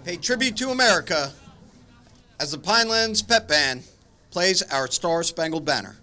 pay tribute to America as the Pinelands Pep Band plays our Star Spangled Banner.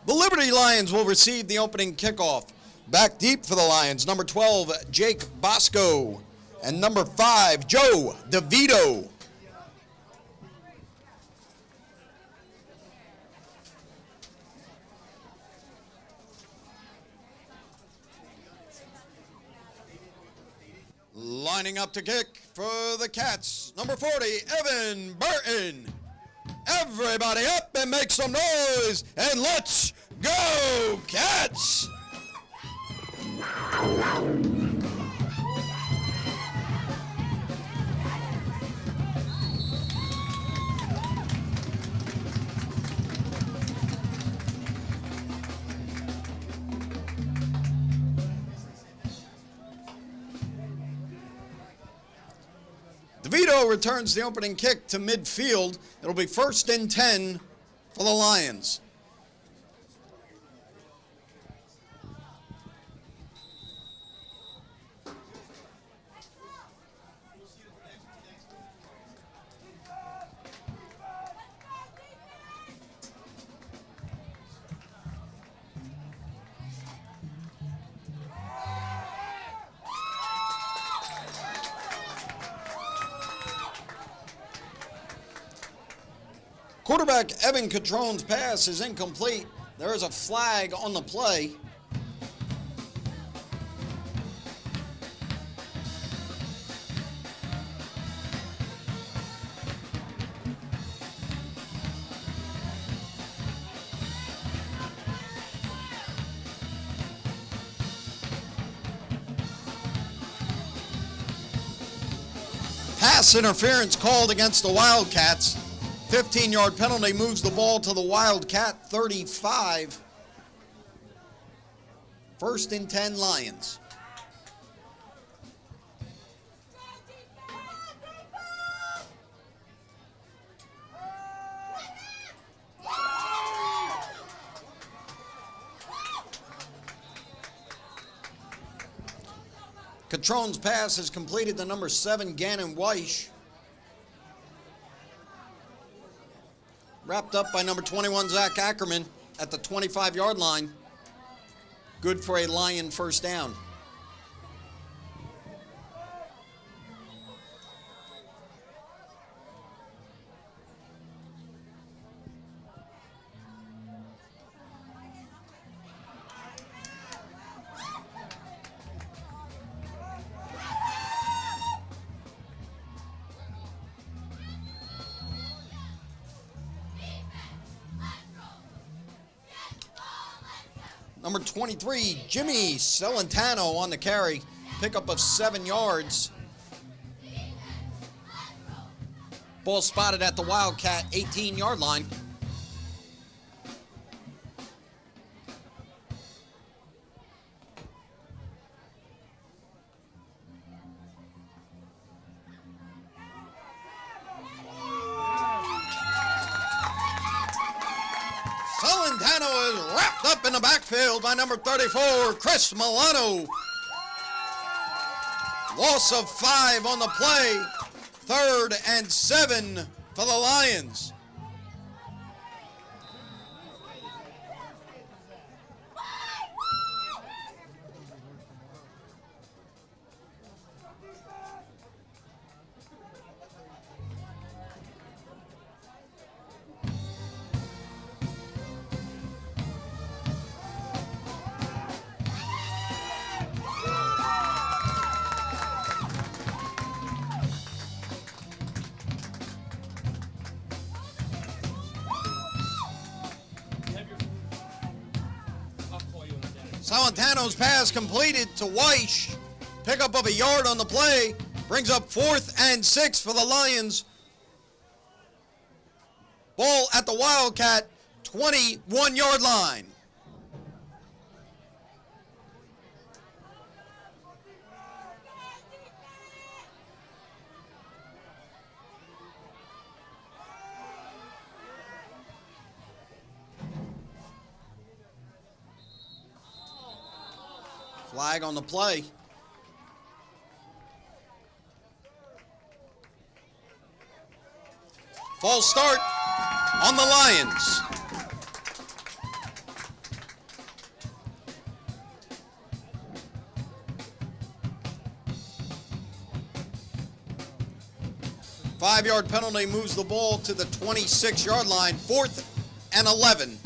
The Liberty Lions will receive the opening kickoff. Back deep for the Lions, number 12, Jake Bosco, and number 5, Joe DeVito. Lining up to kick for the Cats, number 40, Evan Burton. Everybody up and make some noise, and let's go, Cats! DeVito returns the opening kick to midfield. It'll be 1st and 10 for the Lions. Quarterback Evan Catrone's pass is incomplete. There is a flag on the play. Pass interference called against the Wildcats. 15-yard penalty moves the ball to the Wildcat 35. 1st and 10 Lions. Catrone's pass is completed to number 7, Gannon Weish. Wrapped up by number 21, Zach Ackerman at the 25-yard line. Good for a Lion first down. Number 23, Jimmy Celentano on the carry. Pickup of 7 yards. Ball spotted at the Wildcat 18-yard line. Celentano is wrapped up in the backfield by number 34, Chris Milano. Loss of 5 on the play. 3rd and 7 for the Lions. Celentano's pass completed to Weish. Pickup of a yard on the play. Brings up 4th and 6 for the Lions. Ball at the Wildcat 21-yard line. Flag on the play. False start on the Lions. Five-yard penalty moves the ball to the 26-yard line. 4th and 11.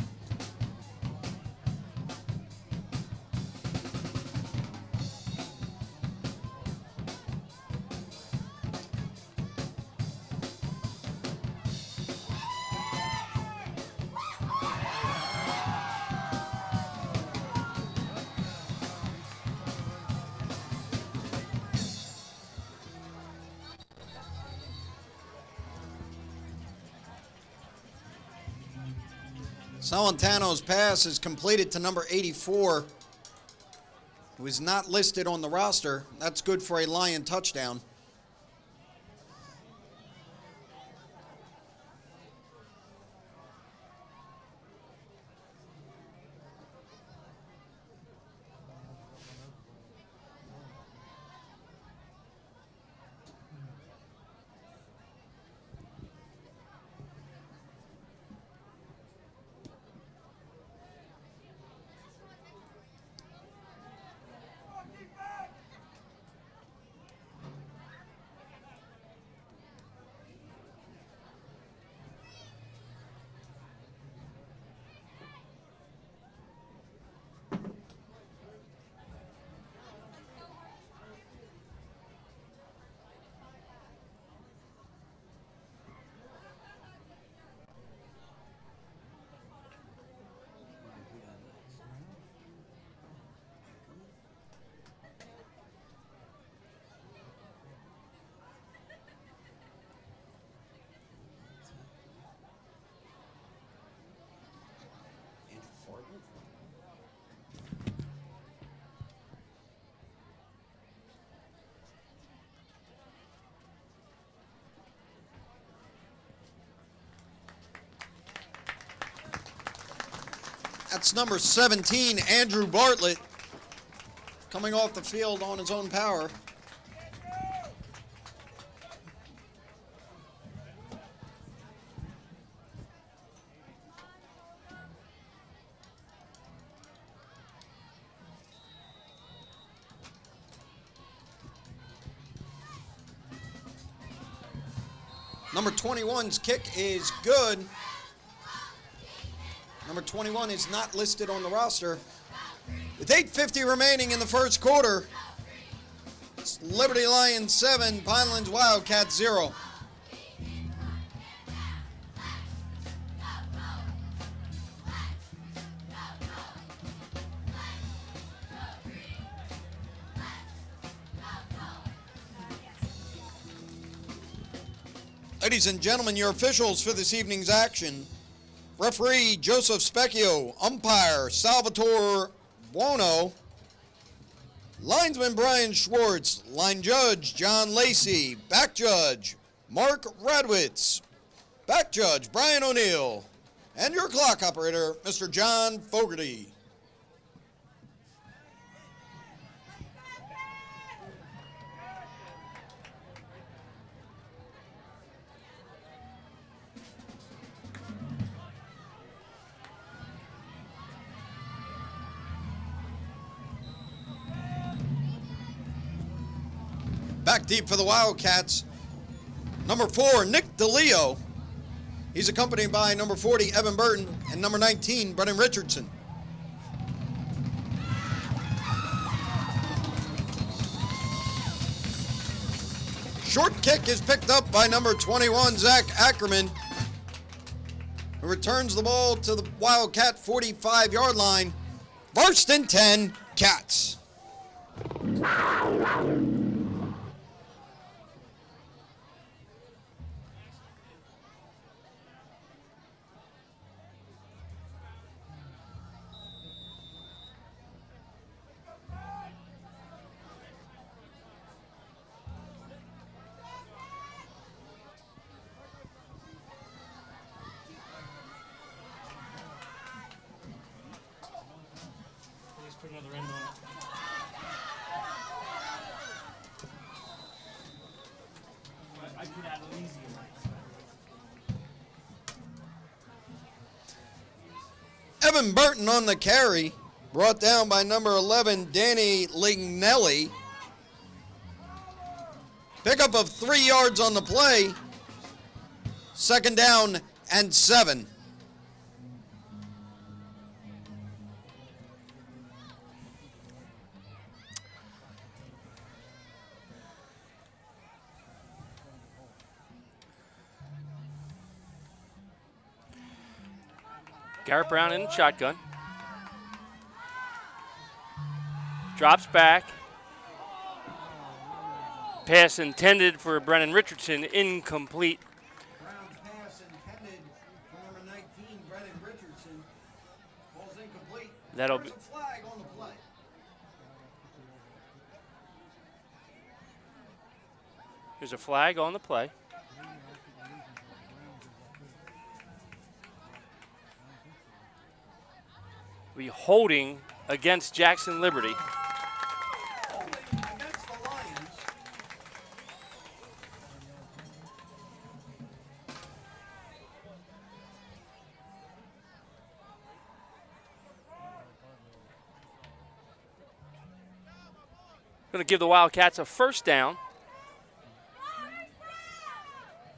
Celentano's pass is completed to number 84, who is not listed on the roster. That's good for a Lion touchdown. That's number 17, Andrew Bartlett, coming off the field on his own power. Number 21's kick is good. Number 21 is not listed on the roster. With 8:50 remaining in the first quarter, it's Liberty Lions 7, Pinelands Wildcats 0. Ladies and gentlemen, your officials for this evening's action. Referee Joseph Specchio, umpire Salvatore Buono, linesman Brian Schwartz, line judge John Lacey, back judge Mark Radwitz, back judge Brian O'Neill, and your clock operator, Mr. John Fogarty. Back deep for the Wildcats, number 4, Nick DeLeo. He's accompanied by number 40, Evan Burton, and number 19, Brennan Richardson. Short kick is picked up by number 21, Zach Ackerman, who returns the ball to the Wildcat 45-yard line. First and 10, Cats. Put another end on it. I could add an easy one. Evan Burton on the carry, brought down by number 11, Danny Lignelli. Pickup of 3 yards on the play. Second down and 7. Garrett Brown in the shotgun. Drops back. Pass intended for Brennan Richardson, incomplete. Brown's pass intended for number 19, Brennan Richardson. Ball's incomplete. That'll There's be a flag on the play. There's a flag on the play. Be holding against Jackson Liberty. Holding against the Lions. Going to give the Wildcats a first down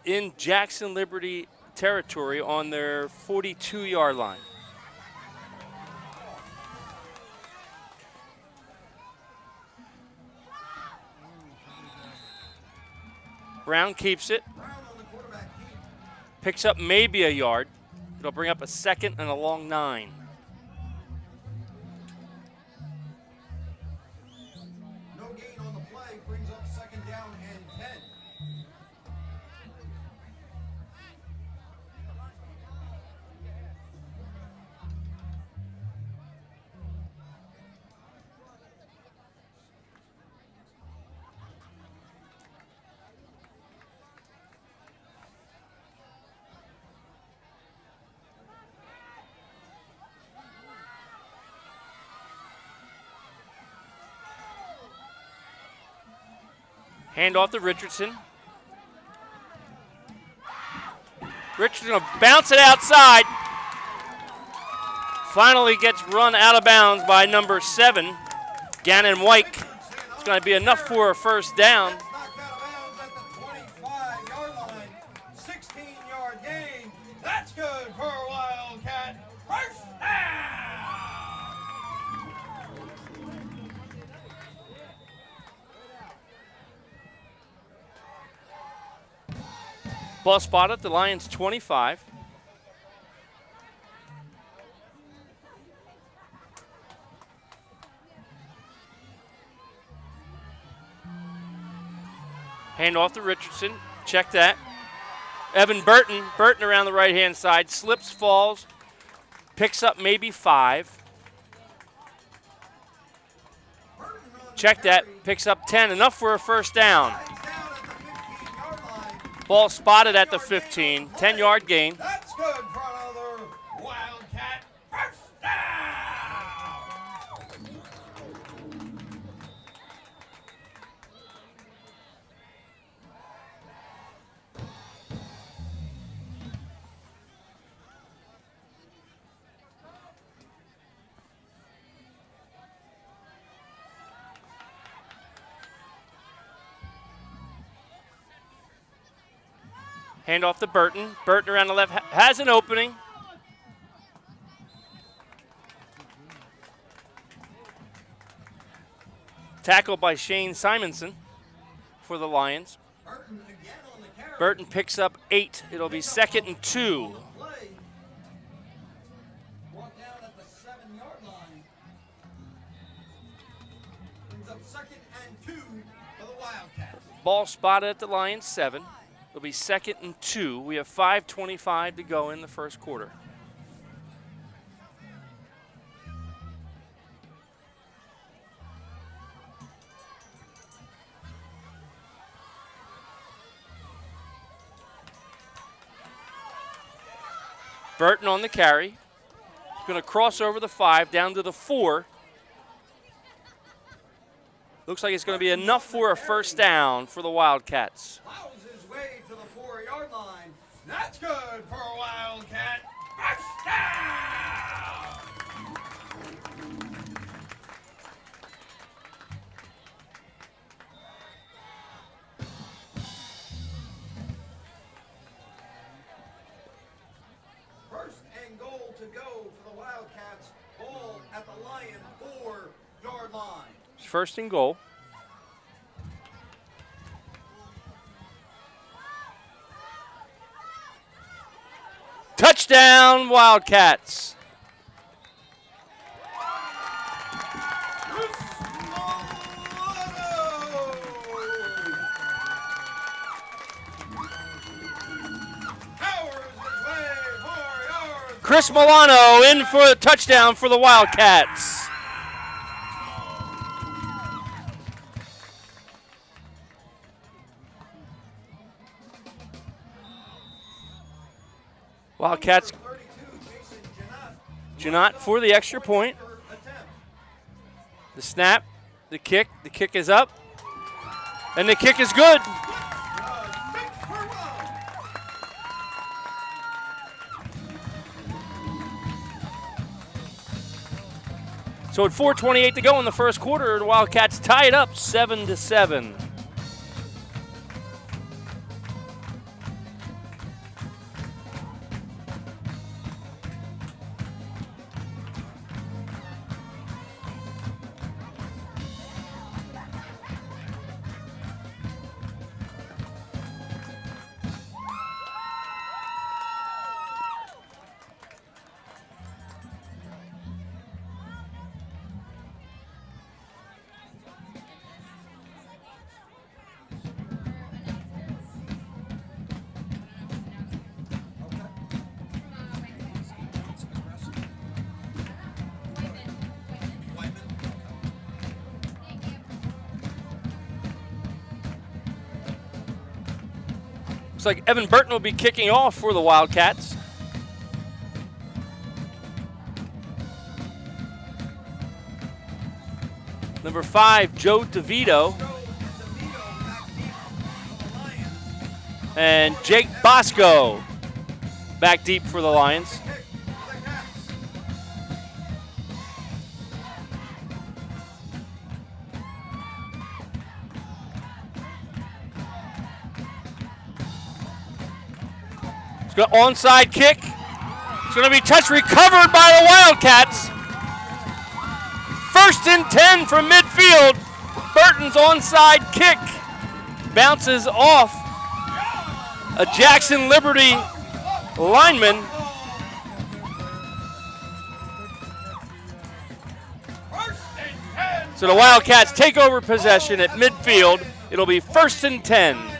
in Jackson Liberty territory on their 42-yard line. Brown keeps it. Picks up maybe a yard. It'll bring up a second and a long 9. No gain on the play, brings up second down and 10. Hand off to Richardson. Richardson will bounce it outside. Finally gets run out of bounds by number 7, Gannon White. It's going to be enough for a first down. Knocked out of bounds at the 25-yard line. 16-yard gain. That's good for a Wildcat. First down! Ball spot at the Lions 25. Hand off to Richardson. Check that. Evan Burton. Burton around the right-hand side. Slips, falls, picks up maybe 5. Check that. Picks up 10. Enough for a first down. Ball spotted at the 15. 10-yard gain. That's good for another Wildcat first down. Hand off to Burton. Burton around the left has an opening. Tackled by Shane Simonson for the Lions. Burton picks up 8. It'll be 2nd and 2. Brought down at the 7-yard line. Brings up 2nd and 2 for the Wildcats. Ball spotted at the Lions 7. It'll be 2nd and 2. We have 5:25 to go in the first quarter. Burton on the carry. Going to cross over the 5 down to the 4. Looks like it's going to be enough for a first down for the Wildcats. Plows his way to the 4-yard line. That's good for a Wildcat first down. First and goal to go for the Wildcats. Ball at the Lion 4-yard line. First and goal. Touchdown, Wildcats. Chris Milano in for a touchdown for the Wildcats. Wildcats, Janot for the extra point. The snap, the kick is up, and the kick is good. So at 4:28 to go in the first quarter, the Wildcats tie it up 7-7. Looks like Evan Burton will be kicking off for the Wildcats. Number 5, Joe DeVito. And Jake Bosco back deep for the Lions. It's got onside kick. It's going to be touch recovered by the Wildcats. 1st and 10 from midfield. Burton's onside kick bounces off a Jackson Liberty lineman. So the Wildcats take over possession at midfield. It'll be 1st and 10.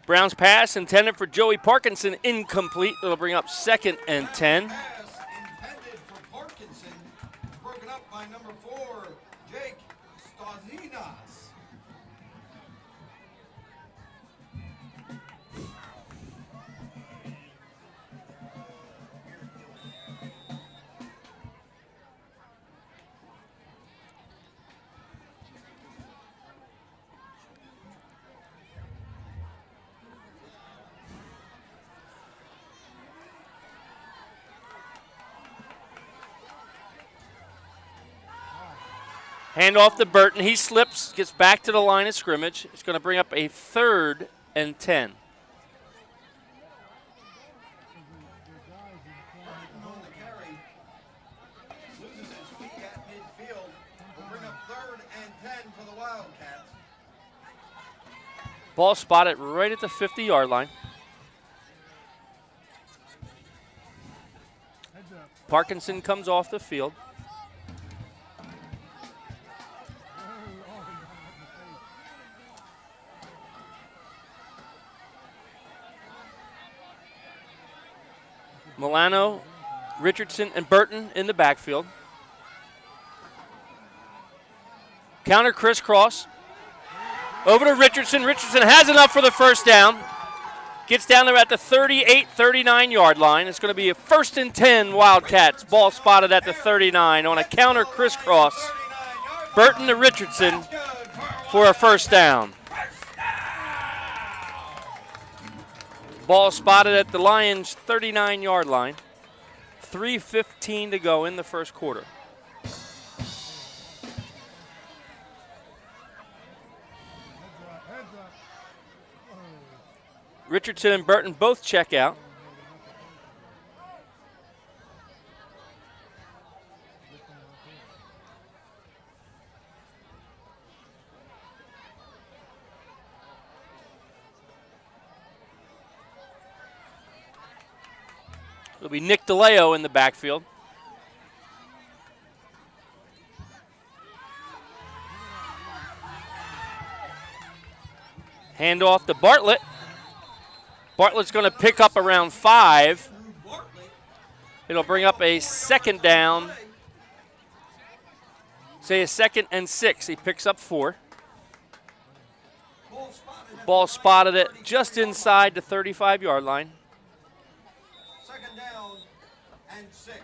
Brown's pass intended for Joey Parkinson, incomplete. It'll bring up 2nd and 10. Pass intended for Parkinson, broken up by number 4, Jake Stazinas. Hand off to Burton. He slips, gets back to the line of scrimmage. It's going to bring up a 3rd and 10. Burton on the carry, loses his feet at midfield. Will bring up 3rd and 10 for the Wildcats. Ball spotted right at the 50-yard line. Parkinson comes off the field. Milano, Richardson, and Burton in the backfield. Counter crisscross. Over to Richardson. Richardson has enough for the first down. Gets down there at the 38, 39-yard line. It's going to be a 1st and 10 Wildcats. Ball spotted at the 39 on a counter crisscross. Burton to Richardson for a 1st down. Ball spotted at the Lions' 39-yard line. 3:15 to go in the first quarter. Richardson and Burton both check out. It'll be Nick DeLeo in the backfield. Hand off to Bartlett. Bartlett's going to pick up around 5. It'll bring up a 2nd down. Say a 2nd and 6. He picks up 4. Ball spotted it just inside the 35-yard line. 2nd down and 6.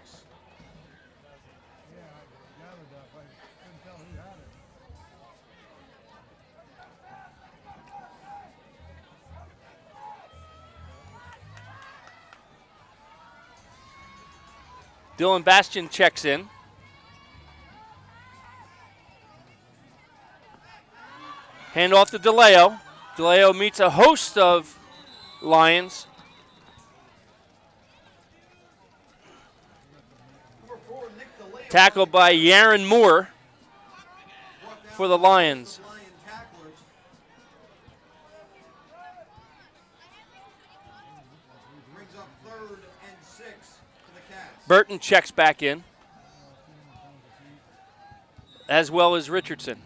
Dylan Bastian checks in. Hand off to DeLeo. DeLeo meets a host of Lions. Tackled by Yaron Moore for the Lions. Burton checks back in, as well as Richardson.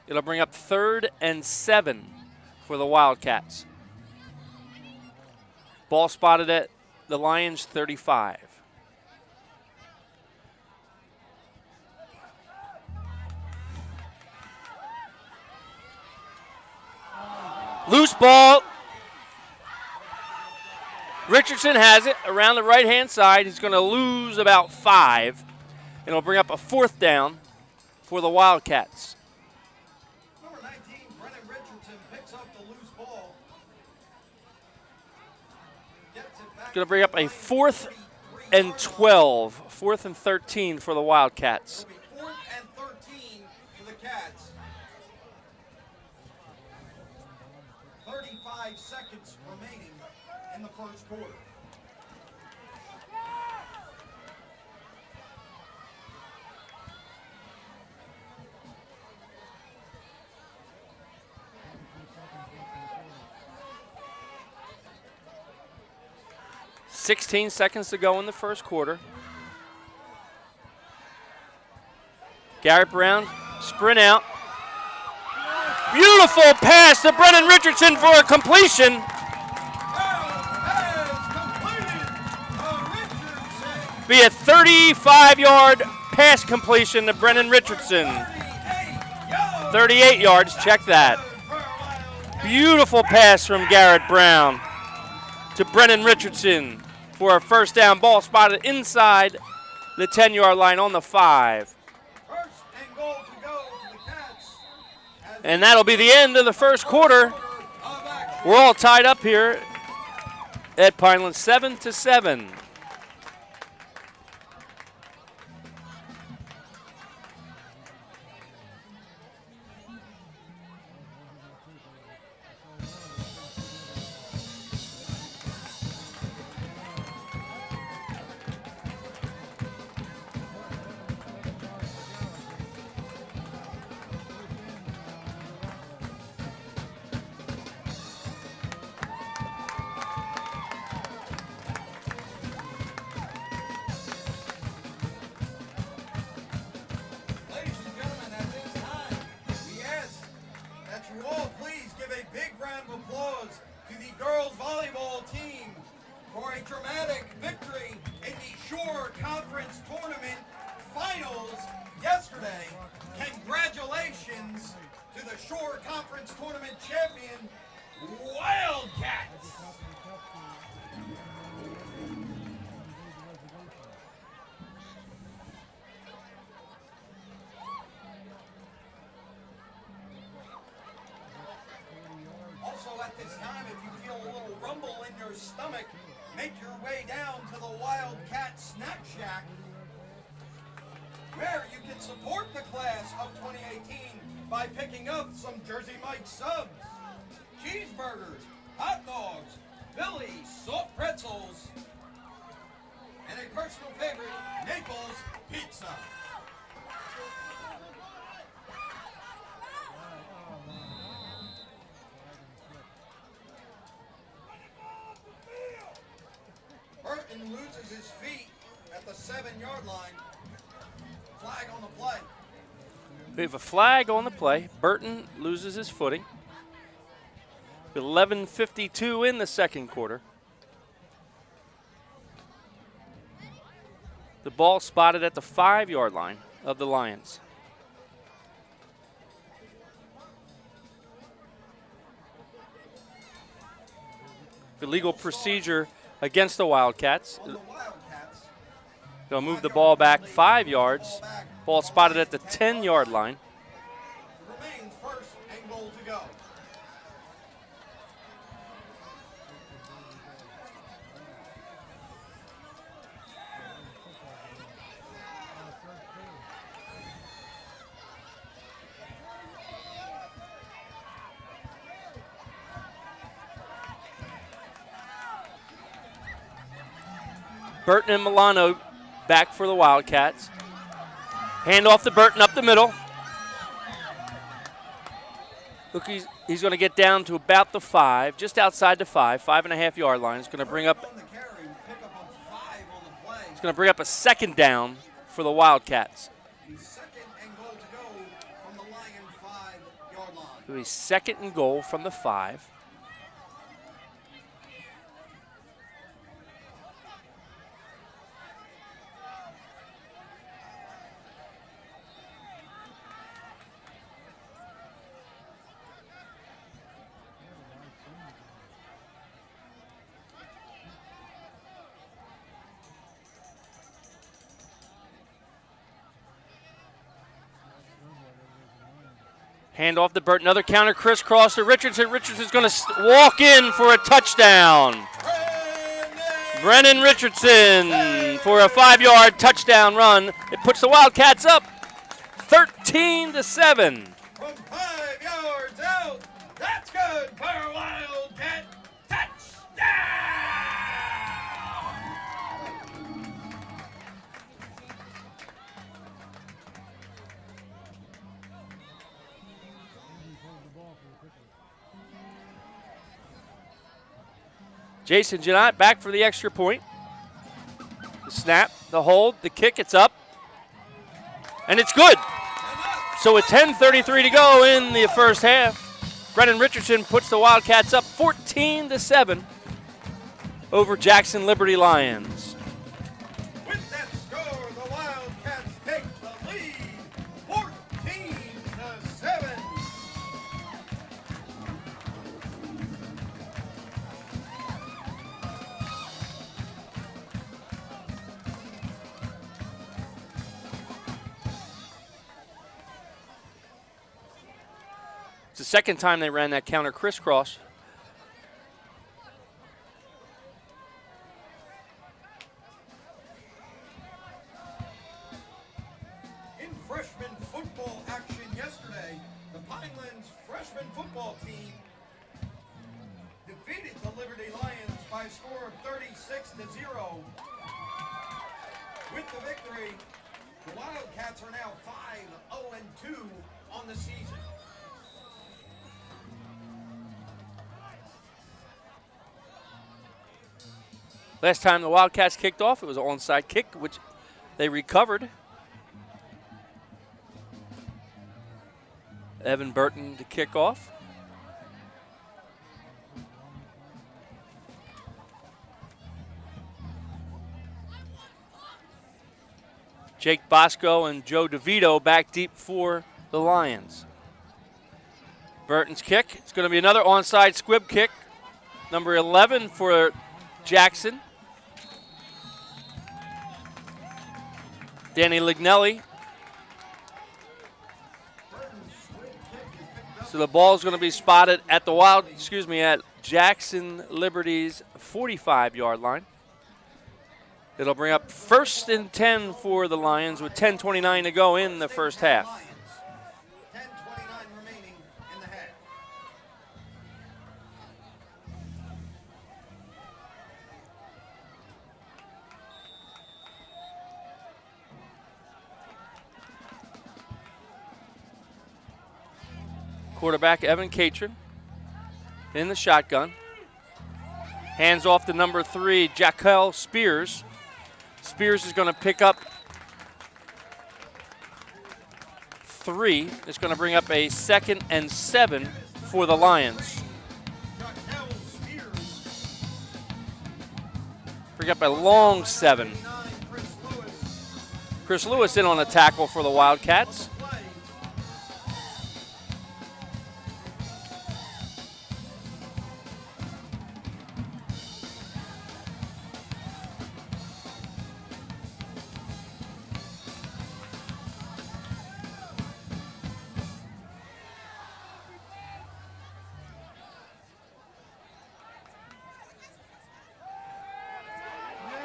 It'll bring up 3rd and 7 for the Wildcats. Ball spotted at the Lions' 35. Loose ball. Richardson has it around the right-hand side. He's going to lose about 5. It'll bring up a 4th down for the Wildcats. Number 19, Brennan Richardson picks up the loose ball. It's going to bring up a 4th and 12, 4th and 13 for the Wildcats. 4th and 13 for the Cats. 35 seconds remaining in the first quarter. "16 seconds to go in the first quarter. Garrett Brown, sprint out. Beautiful pass to Brennan Richardson for a completion. be a 35-yard pass completion to Brennan Richardson. 38 yards, check that. Beautiful pass from Garrett Brown to Brennan Richardson for a first down. Ball spotted inside the 10-yard line on the 5. And that'll be the end of the first quarter. We're all tied up here at Pinelands, 7-7. Wildcats! Also at this time, if you feel a little rumble in your stomach, make your way down to the Wildcat Snack Shack, where you can support the class of 2018 by picking up some Jersey Mike subs, cheeseburgers, hot dogs, Phillies, salt pretzels, and a personal favorite, Naples pizza. Burton loses his feet at the 7-yard line. Flag on the play. We have a flag on the play. Burton loses his footing. 11:52 in the second quarter. The ball spotted at the 5-yard line of the Lions. Illegal procedure against the Wildcats. They'll move the ball back 5 yards. Ball spotted at the 10-yard line. Remains first and goal to go. Burton and Milano back for the Wildcats. Hand off to Burton up the middle. Look, he's going to get down to about the 5, just outside the 5.5-yard line. It's going to bring up. It's going to bring up a second down for the Wildcats. Second and goal to go from the Lion 5-yard line. It'll be second and goal from the 5. Hand off to Burton. Another counter crisscross to Richardson. Richardson's going to walk in for a touchdown. Brennan Richardson for a 5-yard touchdown run. It puts the Wildcats up 13-7. From 5 yards out. That's good for a Wildcat. Touchdown! Jason Janot back for the extra point. The snap, the hold, the kick, it's up. And it's good. So with 10:33 to go in the first half, Brennan Richardson puts the Wildcats up 14-7 over Jackson Liberty Lions. With that the second time they ran that counter crisscross. In freshman football action yesterday, the Pinelands freshman football team defeated the Liberty Lions by a score of 36-0. With the victory, the Wildcats are now 5-0-2 on the season. Last time the Wildcats kicked off, it was an onside kick, which they recovered. Evan Burton to kick off. Jake Bosco and Joe DeVito back deep for the Lions. Burton's kick. It's going to be another onside squib kick. Number 11 for Jackson. Danny Lignelli. So the ball is going to be spotted at the at Jackson Liberty's 45-yard line. It'll bring up 1st and 10 for the Lions with 10:29 to go in the first half. 10:29 remaining in the half. Quarterback Evan Catron in the shotgun. Hands off to number 3, Jaquel Spears. Spears is going to pick up 3. It's going to bring up a 2nd and 7 for the Lions. Bring up a long 7. Chris Lewis in on a tackle for the Wildcats.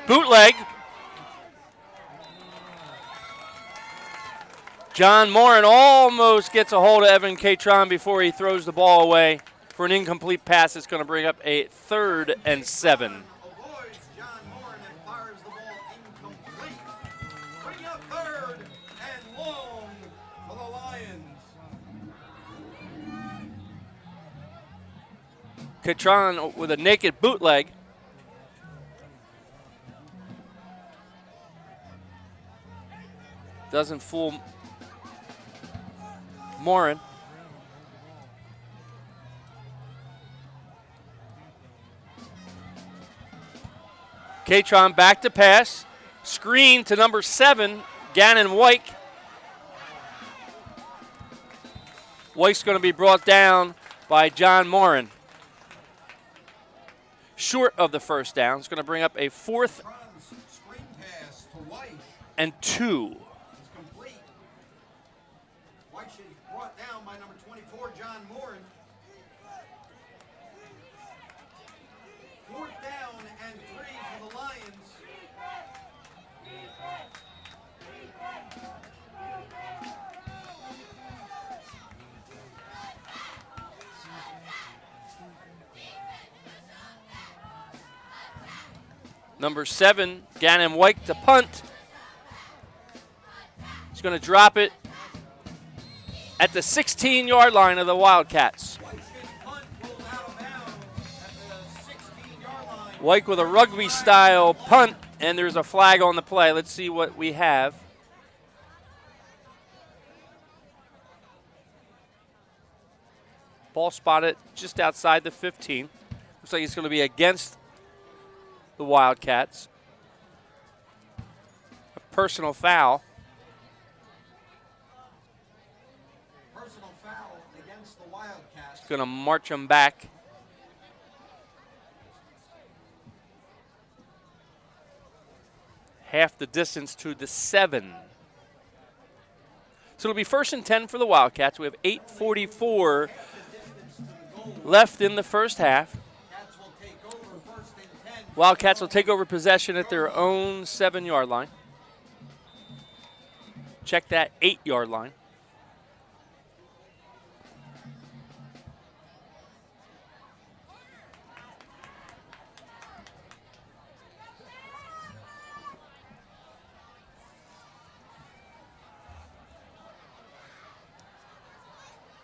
Bootleg. John Morin almost gets a hold of Evan Catron before he throws the ball away for an incomplete pass. It's going to bring up a 3rd and 7. Avoids John Morin and fires the ball incomplete. Bring up 3rd and long for the Lions. Catron with a naked bootleg. Doesn't fool Morin. Catron back to pass. Screen to number 7, Gannon White. White's going to be brought down by John Morin. Short of the first down. It's going to bring up a 4th and 2. Brought down by number 24, John Morin. 4th down and 3 for the Lions. Number 7, Gannon White to punt. He's going to drop it at the 16-yard line of the Wildcats. White with a rugby-style punt, and there's a flag on the play. Let's see what we have. Ball spotted just outside the 15. Looks like it's going to be against the Wildcats. A personal foul. Going to march them back. Half the distance to the 7. So it'll be 1st and 10 for the Wildcats. We have 8:44 left in the first half. Wildcats will take over possession at their own 7-yard line. Check that 8-yard line.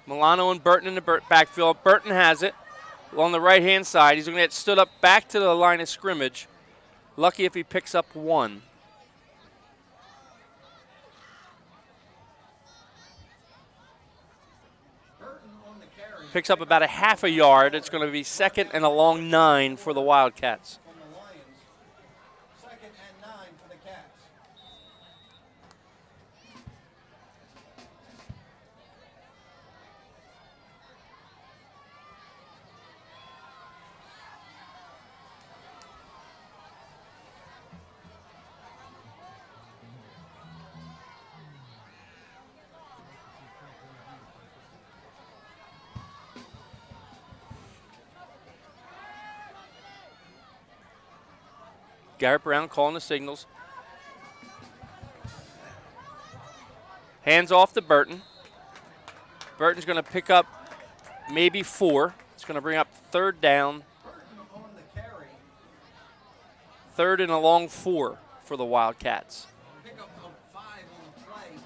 Milano and Burton in the backfield. Burton has it along the right-hand side. He's going to get stood up back to the line of scrimmage. Lucky if he picks up 1. Picks up about a half a yard. It's going to be 2nd and a long 9 for the Wildcats. Garrett Brown calling the signals. Hands off to Burton. Burton's going to pick up maybe 4. It's going to bring up 3rd down. 3rd and a long 4 for the Wildcats. Pick up 5 on the play.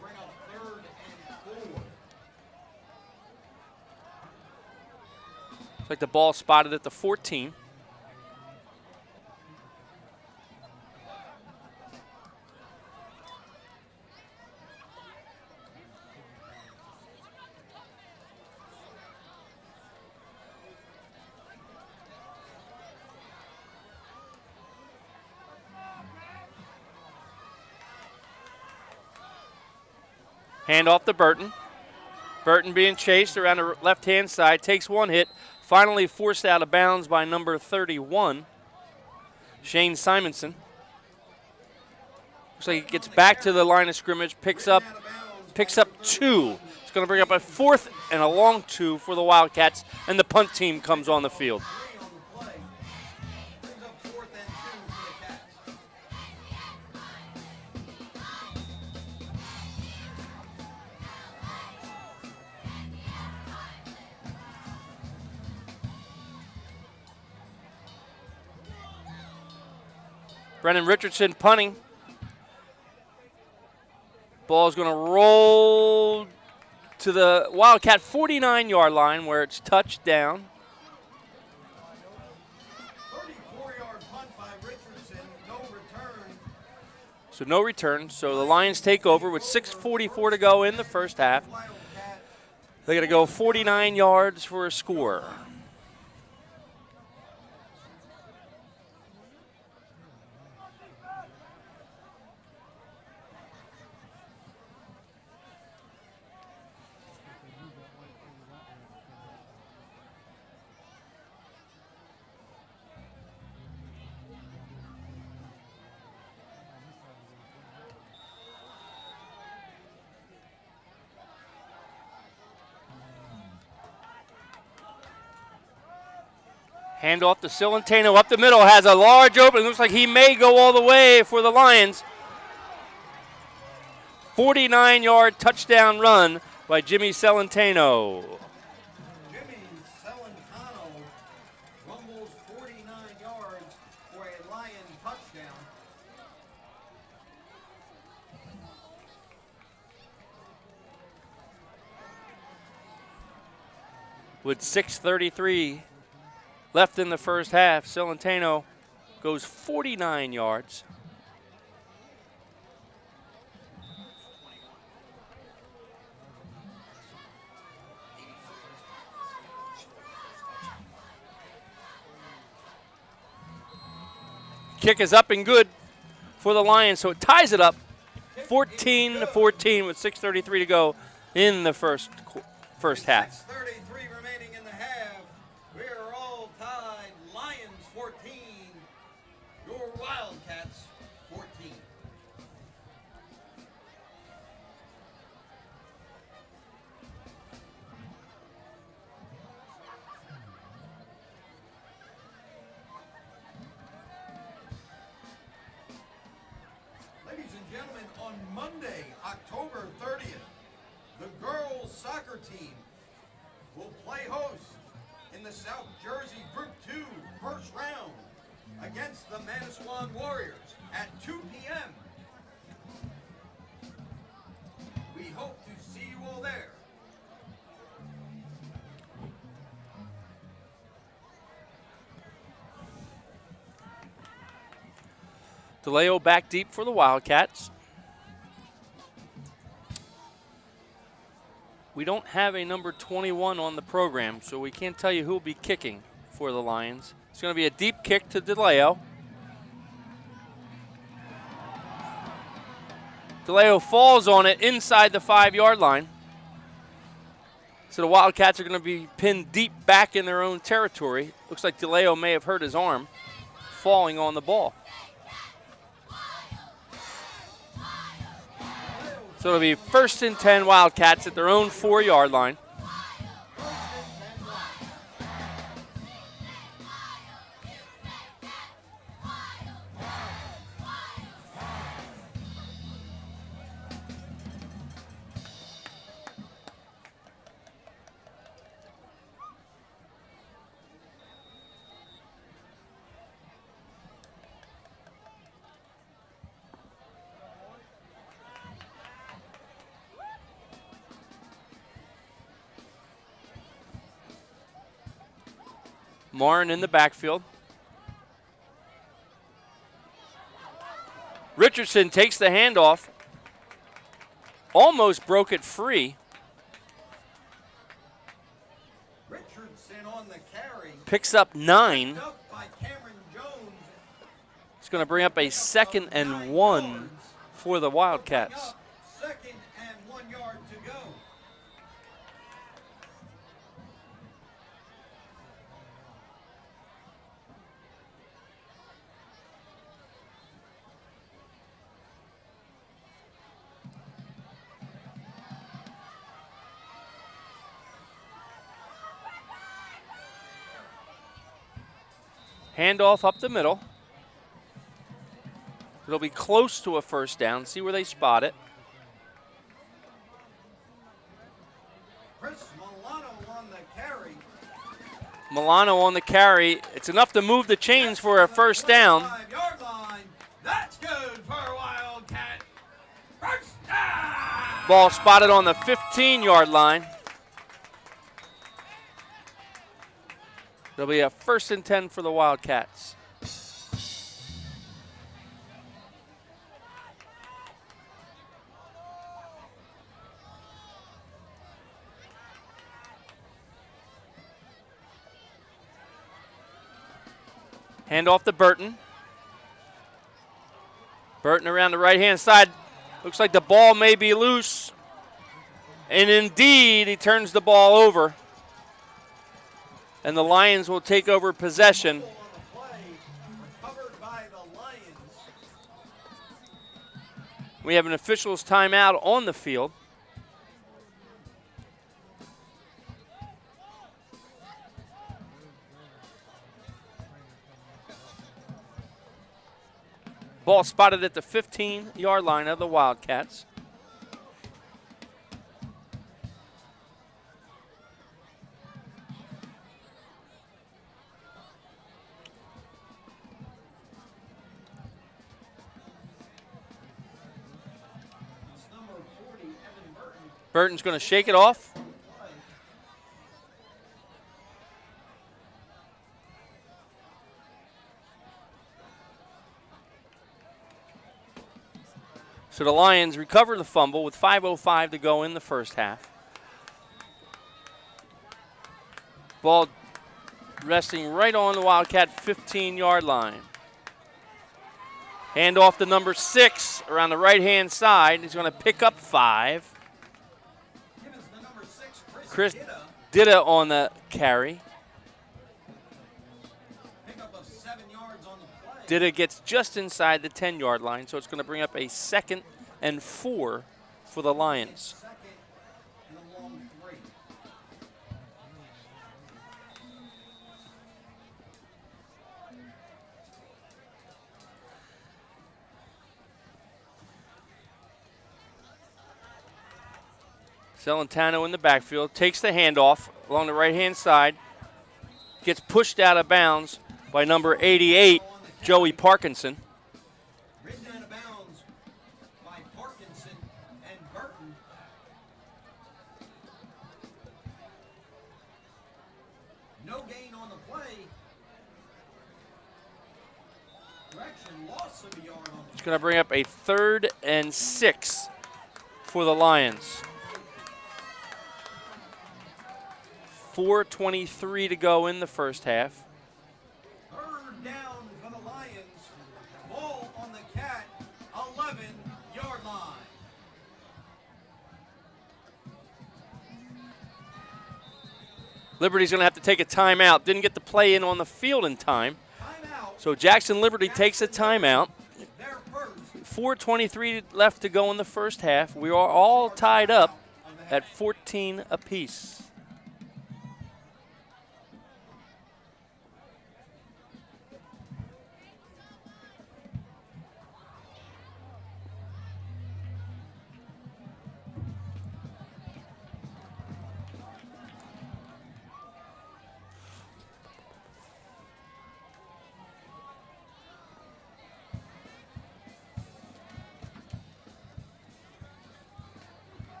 Bring up 3rd and 4. Looks like the ball spotted at the 14. Hand off to Burton. Burton being chased around the left-hand side, takes 1 hit, finally forced out of bounds by number 31, Shane Simonson. Looks like he gets back to the line of scrimmage, picks up 2. It's going to bring up a 4th and a long 2 for the Wildcats, and the punt team comes on the field. Brennan Richardson punting. Ball is going to roll to the Wildcat 49-yard line where it's touchdown. 34-yard punt by Richardson, no return. So no return. So the Lions take over with 6:44 to go in the first half. They're going to go 49 yards for a score. Hand off to Cilentano up the middle, has a large opening. Looks like he may go all the way for the Lions. 49-yard touchdown run by Jimmy Cilentano. Jimmy Cilentano rumbles 49 yards for a Lion touchdown. With 6:33 left in the first half, Cilentano goes 49 yards. Kick is up and good for the Lions, so it ties it up 14-14 with 6:33 to go in the first half. 6:33 remaining in the half. We are all tied. Lions 14, your Wildcats 14. On Monday, October 30th, the girls soccer team will play host in the South Jersey Group 2 first round against the Manasquan Warriors at 2 p.m. We hope to see you all there. DeLeo back deep for the Wildcats. We don't have a number 21 on the program, so we can't tell you who will be kicking for the Lions. It's going to be a deep kick to DeLeo. DeLeo falls on it inside the 5-yard line. So the Wildcats are going to be pinned deep back in their own territory. Looks like DeLeo may have hurt his arm falling on the ball. So it'll be 1st and 10 Wildcats at their own 4-yard line. Morin in the backfield. Richardson takes the handoff. Almost broke it free. Richardson on the carry. Picks up 9. Picked up by Cameron Jones. It's going to bring up a 2nd and 1 for the Wildcats. 2nd and 1 yard to go. Handoff up the middle. It'll be close to a 1st down. See where they spot it. Chris Milano on the carry. Milano on the carry. It's enough to move the chains for a 1st down. 5-yard line. That's good for Wildcat. 1st down. Ball spotted on the 15-yard line. It'll be a 1st and 10 for the Wildcats. Hand off to Burton. Burton around the right-hand side. Looks like the ball may be loose. And indeed, he turns the ball over. And the Lions will take over possession. We have an official's timeout on the field. Ball spotted at the 15-yard line of the Wildcats. Burton's going to shake it off. So the Lions recover the fumble with 5:05 to go in the 1st half. Ball resting right on the Wildcat 15-yard line. Hand off to number 6 around the right-hand side. He's going to pick up 5. Chris Ditta on the carry. Ditta gets just inside the 10-yard line, so it's going to bring up a 2nd and 4 for the Lions. Celentano in the backfield, takes the handoff along the right-hand side, gets pushed out of bounds by number 88, Joey Parkinson. Ridden out of bounds by Parkinson and Burton. No gain on the play. Direction, loss of a yard on the It's going to bring up a 3rd and 6 for the Lions. 4:23 to go in the first half. 3rd down for the Lions. Ball on the Cat, 11-yard line. Liberty's going to have to take a timeout. Didn't get the play in on the field in time. Timeout. So Jackson Liberty takes a timeout. Their first. 4:23 left to go in the first half. We are all tied up at 14 apiece.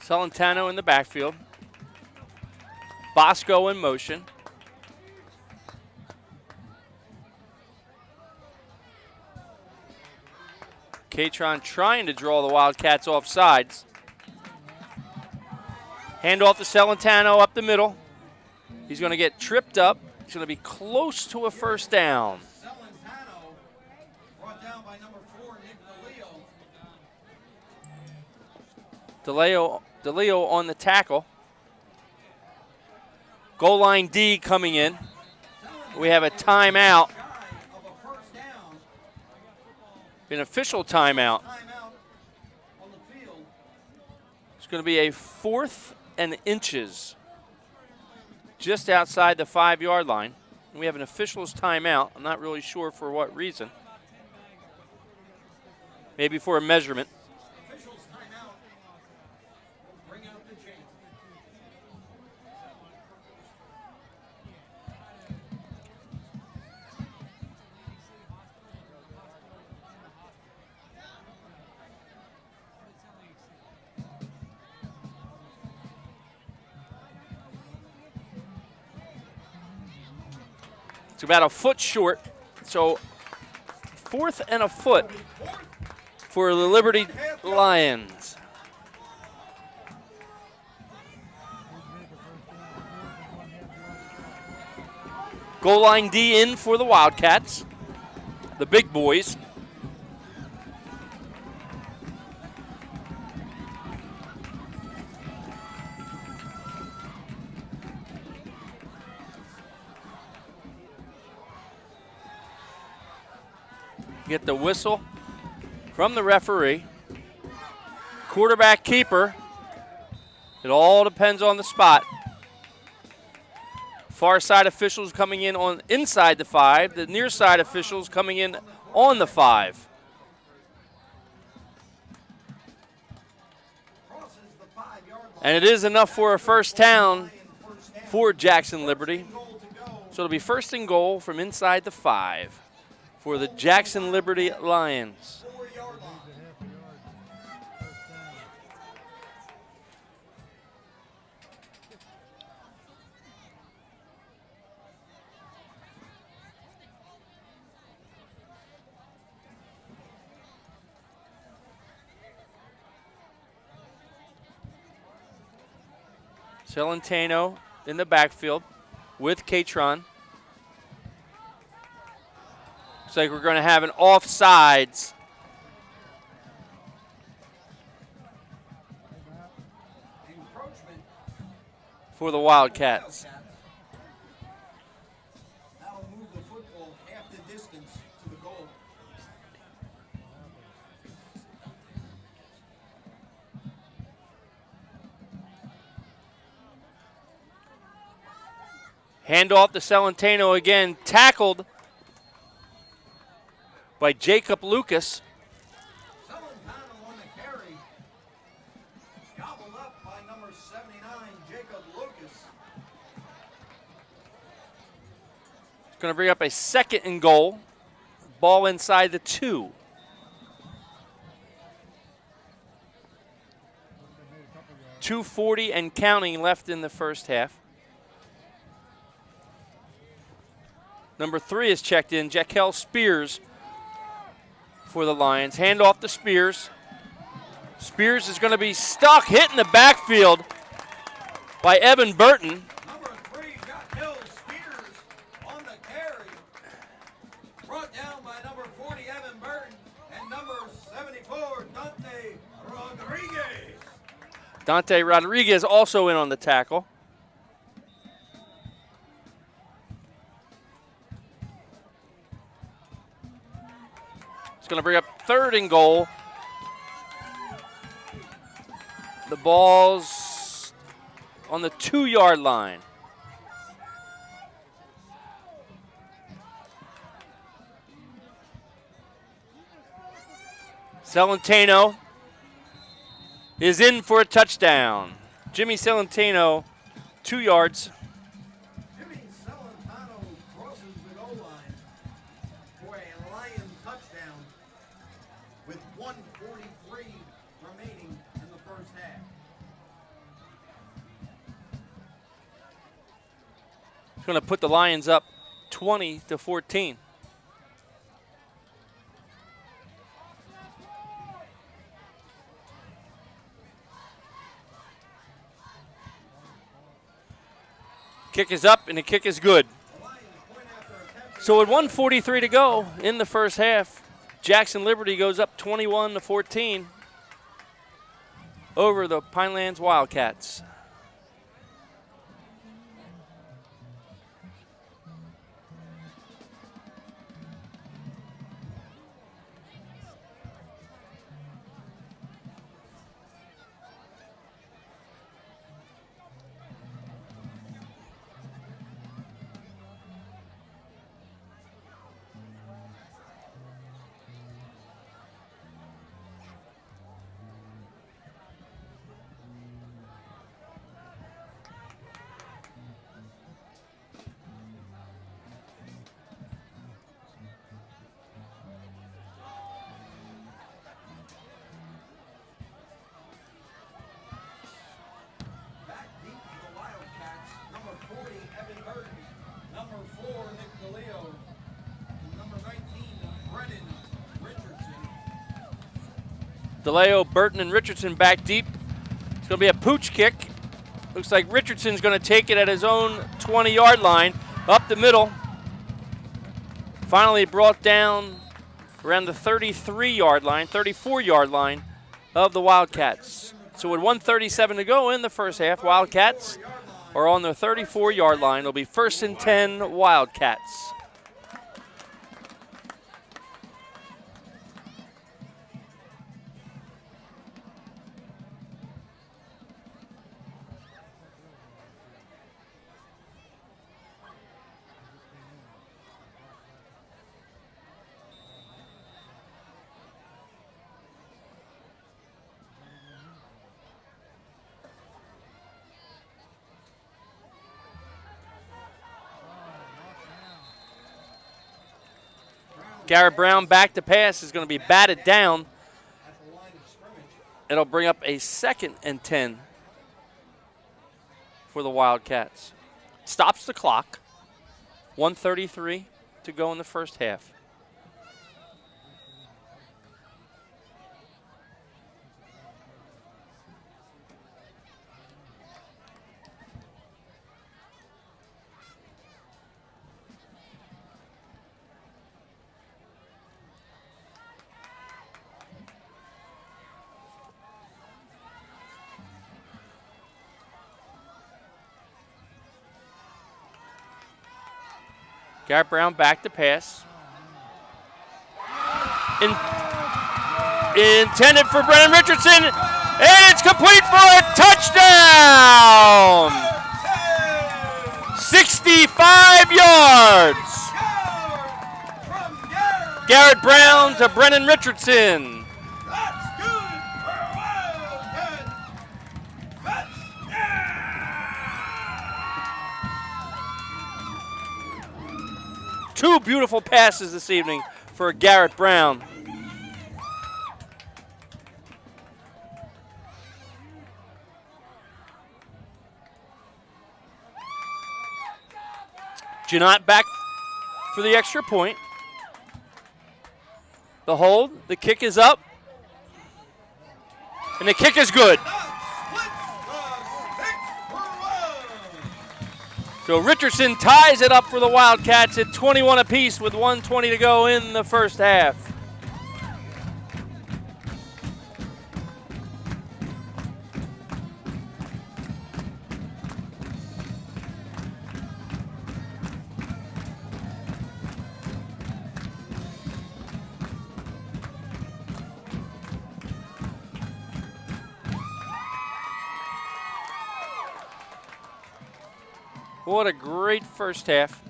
Celentano in the backfield. Bosco in motion. Catron trying to draw the Wildcats off sides. Hand off to Celentano up the middle. He's going to get tripped up. He's going to be close to a first down. Celentano brought down by number 4, Nick DeLeo. DeLeo on the tackle. Goal line D coming in. We have a timeout. An official timeout. It's going to be a 4th and inches just outside the 5-yard line. We have an official's timeout. I'm not really sure for what reason. Maybe for a measurement. It's about a foot short, so 4th and a foot for the Liberty Lions. Goal line D in for the Wildcats, the big boys. Get the whistle from the referee. Quarterback keeper. It all depends on the spot. Far side officials coming in on inside the 5. The near side officials coming in on the 5. And it is enough for a first down for Jackson Liberty. So it'll be 1st and goal from inside the 5 for the Jackson Liberty Lions. Celentano in the backfield with Catron. Looks like we're going to have an offsides. For the Wildcats. Handoff to Celentano again, tackled by Jacob Lucas. Celentano on the carry. Gobbled up by number 79, Jacob Lucas. It's going to bring up a 2nd and goal. Ball inside the 2. .240 and counting left in the first half. Number 3 is checked in, Jaquel Spears for the Lions. Hand off to Spears. Spears is going to be stuck, hit in the backfield by Evan Burton. Number 3, Jaquel Spears on the carry. Brought down by number 40, Evan Burton, and number 74, Dante Rodriguez. Dante Rodriguez also in on the tackle. It's going to bring up 3rd and goal. The ball's on the 2-yard line. Celentano is in for a touchdown. Jimmy Celentano, 2 yards. Jimmy Celentano crosses the goal line for a Lion touchdown with 1:43 remaining in the first half. It's going to put the Lions up 20-14. Kick is up, and the kick is good. So with 1:43 to go in the first half, Jackson Liberty goes up 21-14 over the Pinelands Wildcats. DeLeo, Burton, and Richardson back deep. It's going to be a pooch kick. Looks like Richardson's going to take it at his own 20-yard line, up the middle. Finally brought down around the 33-yard line, 34-yard line of the Wildcats. So with 1:37 to go in the first half, Wildcats are on their 34-yard line. It'll be 1st and 10 Wildcats. Garrett Brown back to pass is going to be batted down. It'll bring up a 2nd and 10 for the Wildcats. Stops the clock. 1:33 to go in the first half. Garrett Brown back to pass. Intended for Brennan Richardson, and it's complete for a touchdown! 65 yards. Garrett Brown to Brennan Richardson. That's good for a Wildcat. Two beautiful passes this evening for Garrett Brown. Janot back for the extra point. The hold, the kick is up, and the kick is good. So Richardson ties it up for the Wildcats at 21 apiece with 1:20 to go in the first half. What a great first half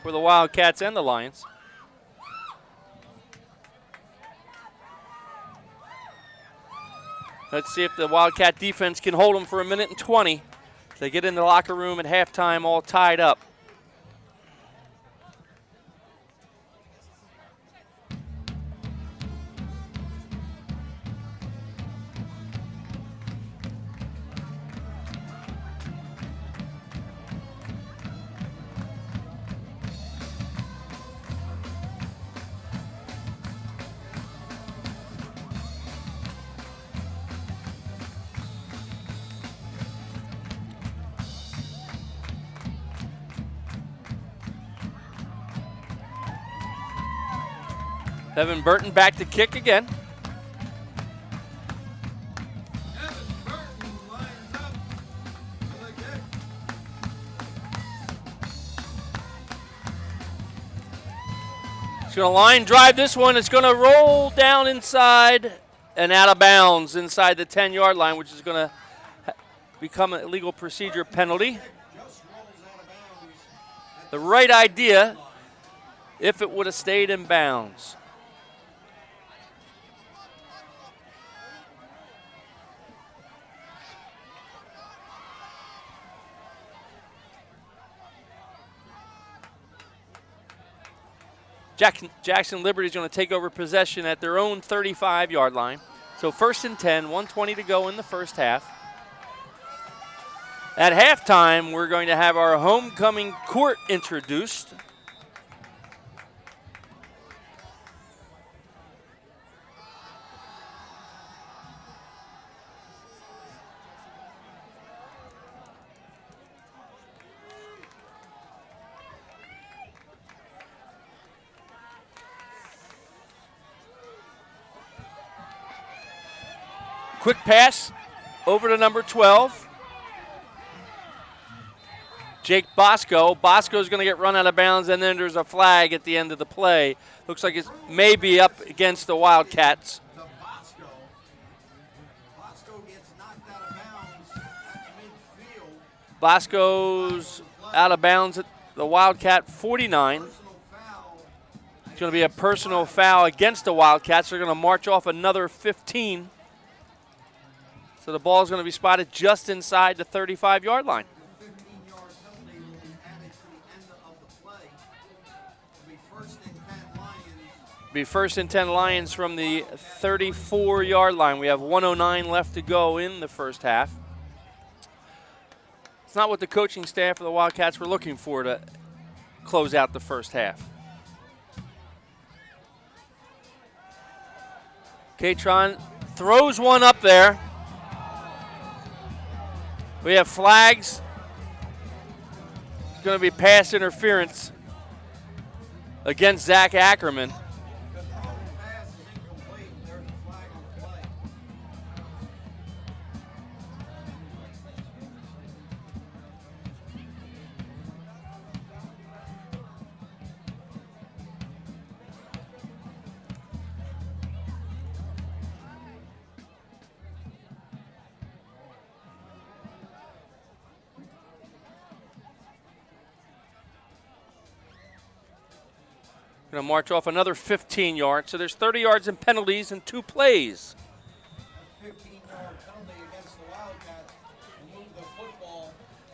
for the Wildcats and the Lions. Let's see if the Wildcat defense can hold them for 1:20. They get in the locker room at halftime all tied up. Evan Burton back to kick again. Evan Burton lines up for the kick. He's going to line drive this one. It's going to roll down inside and out of bounds inside the 10-yard line, which is going to become an illegal procedure penalty. The right idea if it would have stayed in bounds. Jackson Liberty is going to take over possession at their own 35-yard line. So 1st and 10, 1:20 to go in the first half. At halftime, we're going to have our homecoming court introduced. Quick pass over to number 12. Jake Bosco. Bosco's going to get run out of bounds, and then there's a flag at the end of the play. Looks like it may be up against the Wildcats. To Bosco. Bosco gets knocked out of bounds at midfield. Bosco's out of bounds at the Wildcat 49. Personal foul. It's going to be a personal foul against the Wildcats. They're going to march off another 15. So the ball is going to be spotted just inside the 35-yard line. 15-yard penalty will be added to the end of the play. It'll be 1st and 10 Lions. Be 1st and 10 Lions from the 34-yard line. We have 1:09 left to go in the first half. It's not what the coaching staff of the Wildcats were looking for to close out the first half. Katron throws one up there. We have flags. It's going to be pass interference against Zach Ackerman. The thrown pass is incomplete. There's a flag on the play. Going to march off another 15 yards. So there's 30 yards in penalties and 2 plays. 15-yard penalty against the Wildcats will move the football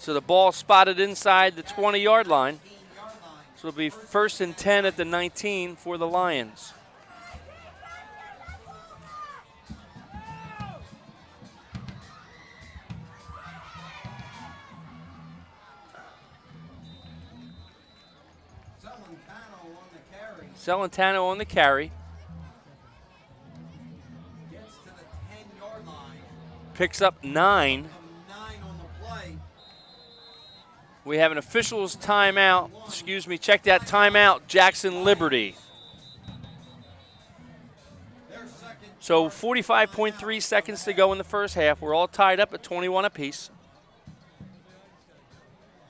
So the ball spotted inside the 20-yard line. 15-yard line. So it'll be 1st and 10 at the 19 for the Lions. Celentano on the carry. Gets to the 10-yard line. Picks up 9. 9 on the play. We have an official's timeout. Excuse me, check that timeout, Jackson Liberty. Their second. So 45.3 seconds to go in the first half. We're all tied up at 21 apiece.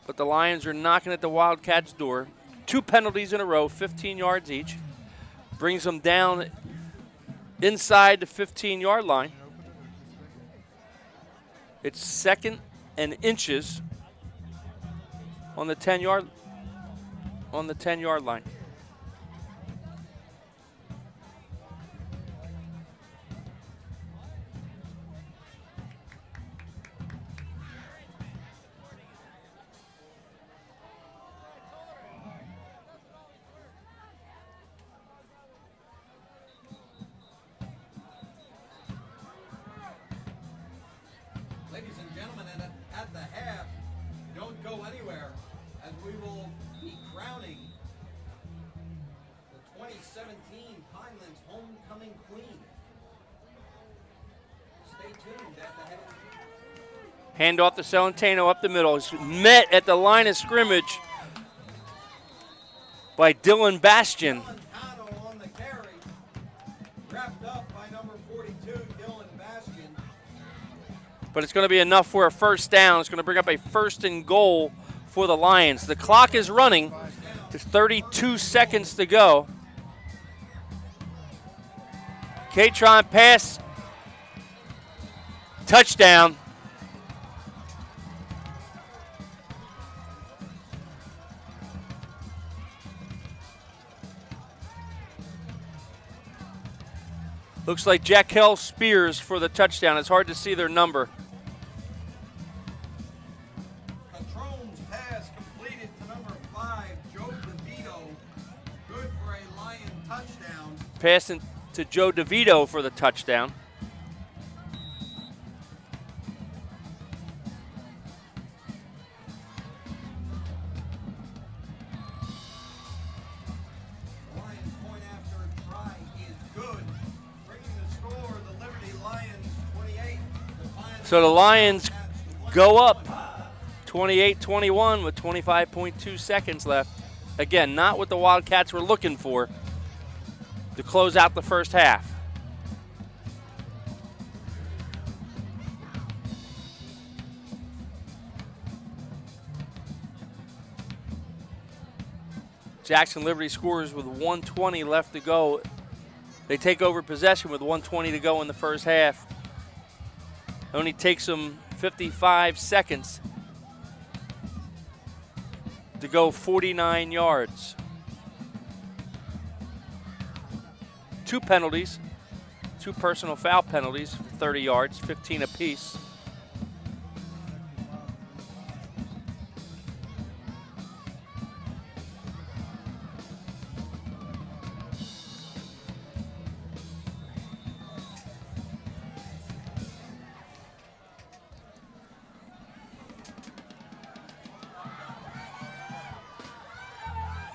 But the Lions are knocking at the Wildcats' door. 2 penalties in a row, 15 yards each. Brings them down inside the 15-yard line. It's 2nd and inches on the 10-yard line. Ladies and gentlemen, at the half, don't go anywhere as we will be crowning the 2017 Pinelands Homecoming Queen. Stay tuned at the half. Hand off to Celentano up the middle. He's met at the line of scrimmage by Dylan Bastian. Celentano on the carry, wrapped up by number 42, Dylan Bastian. But it's going to be enough for a first down. It's going to bring up a 1st and goal for the Lions. The clock is running. There's 32 seconds to go. Katron pass. Touchdown. Looks like Jackel Spears for the touchdown. It's hard to see their number. Catrone's pass completed to number 5, Joe DeVito. Good for a Lion touchdown. Passing to Joe DeVito for the touchdown. Lions point after try is good. Bringing the score, the Liberty Lions 28. So the Lions go up 28-21 with 25.2 seconds left. Again, not what the Wildcats were looking for to close out the first half. Jackson Liberty scores with 1:20 left to go. They take over possession with 1:20 to go in the first half. Only takes them 55 seconds to go 49 yards. 2 penalties, 2 personal foul penalties for 30 yards, 15 apiece.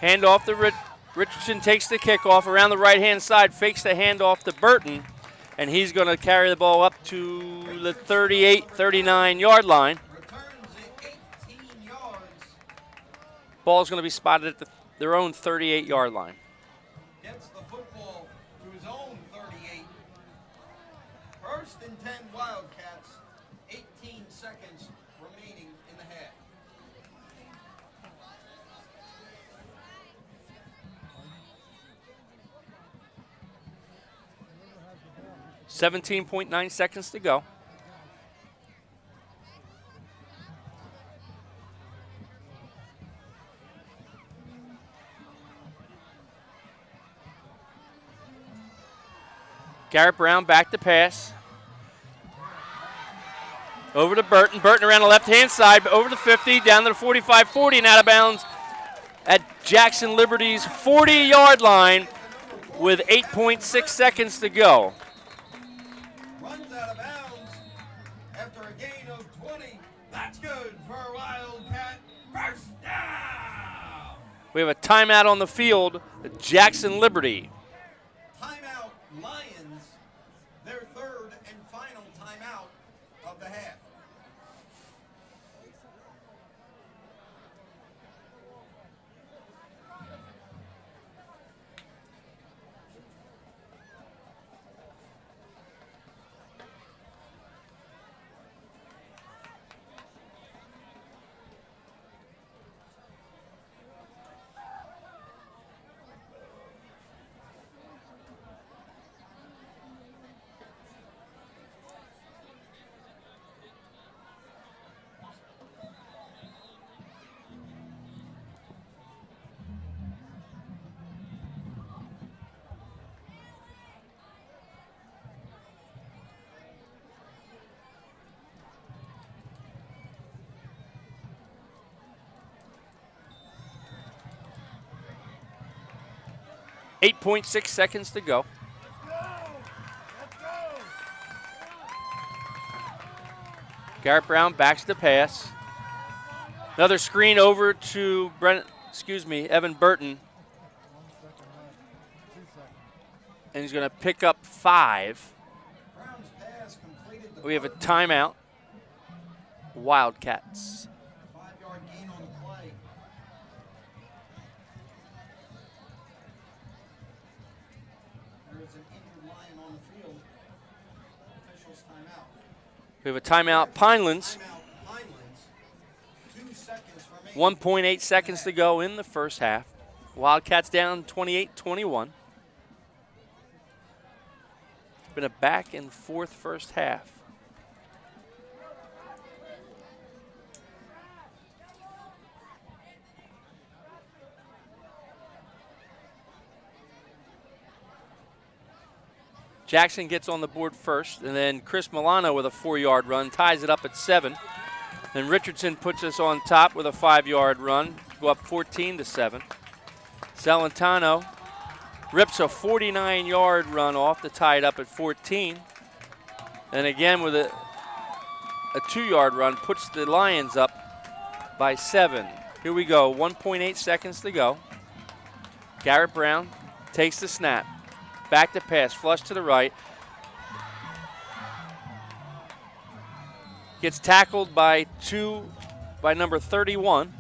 Handoff to Richardson, takes the kickoff around the right-hand side, fakes the handoff to Burton, and he's going to carry the ball up to the 38, 39-yard line. Returns it 18 yards. Ball's going to be spotted at their own 38-yard line. Gets the football to his own 38. 1st and 10 Wildcats. 18 seconds remaining in the half. 17.9 seconds to go. Garrett Brown back to pass. Over to Burton. Burton around the left-hand side, over the 50, down to the 45-40, and out of bounds at Jackson Liberty's 40-yard line with 8.6 seconds to go. Runs out of bounds after a gain of 20. That's good for a Wildcat first down. We have a timeout on the field at Jackson Liberty. Timeout Lions, their third and final timeout of the half. Eight 8.6 seconds to go. Garrett Brown backs the pass. Another screen over to Evan Burton. And he's going to pick up 5. Brown's pass completed the We have a timeout. Wildcats. 5-yard gain on the play. There is an injured Lion on the field. Officials timeout. We have a timeout. Pinelands. Timeout Pinelands. 2 seconds remaining. 1.8 seconds to go in the first half. Wildcats down 28-21. It's been a back and forth first half. Jackson gets on the board first, and then Chris Milano with a 4-yard run ties it up at 7. Then Richardson puts us on top with a 5-yard run, go up 14-7. Celentano rips a 49-yard run off to tie it up at 14. And again with a 2-yard run puts the Lions up by 7. Here we go, 1.8 seconds to go. Garrett Brown takes the snap. Back to pass, flush to the right. Gets tackled by number 31.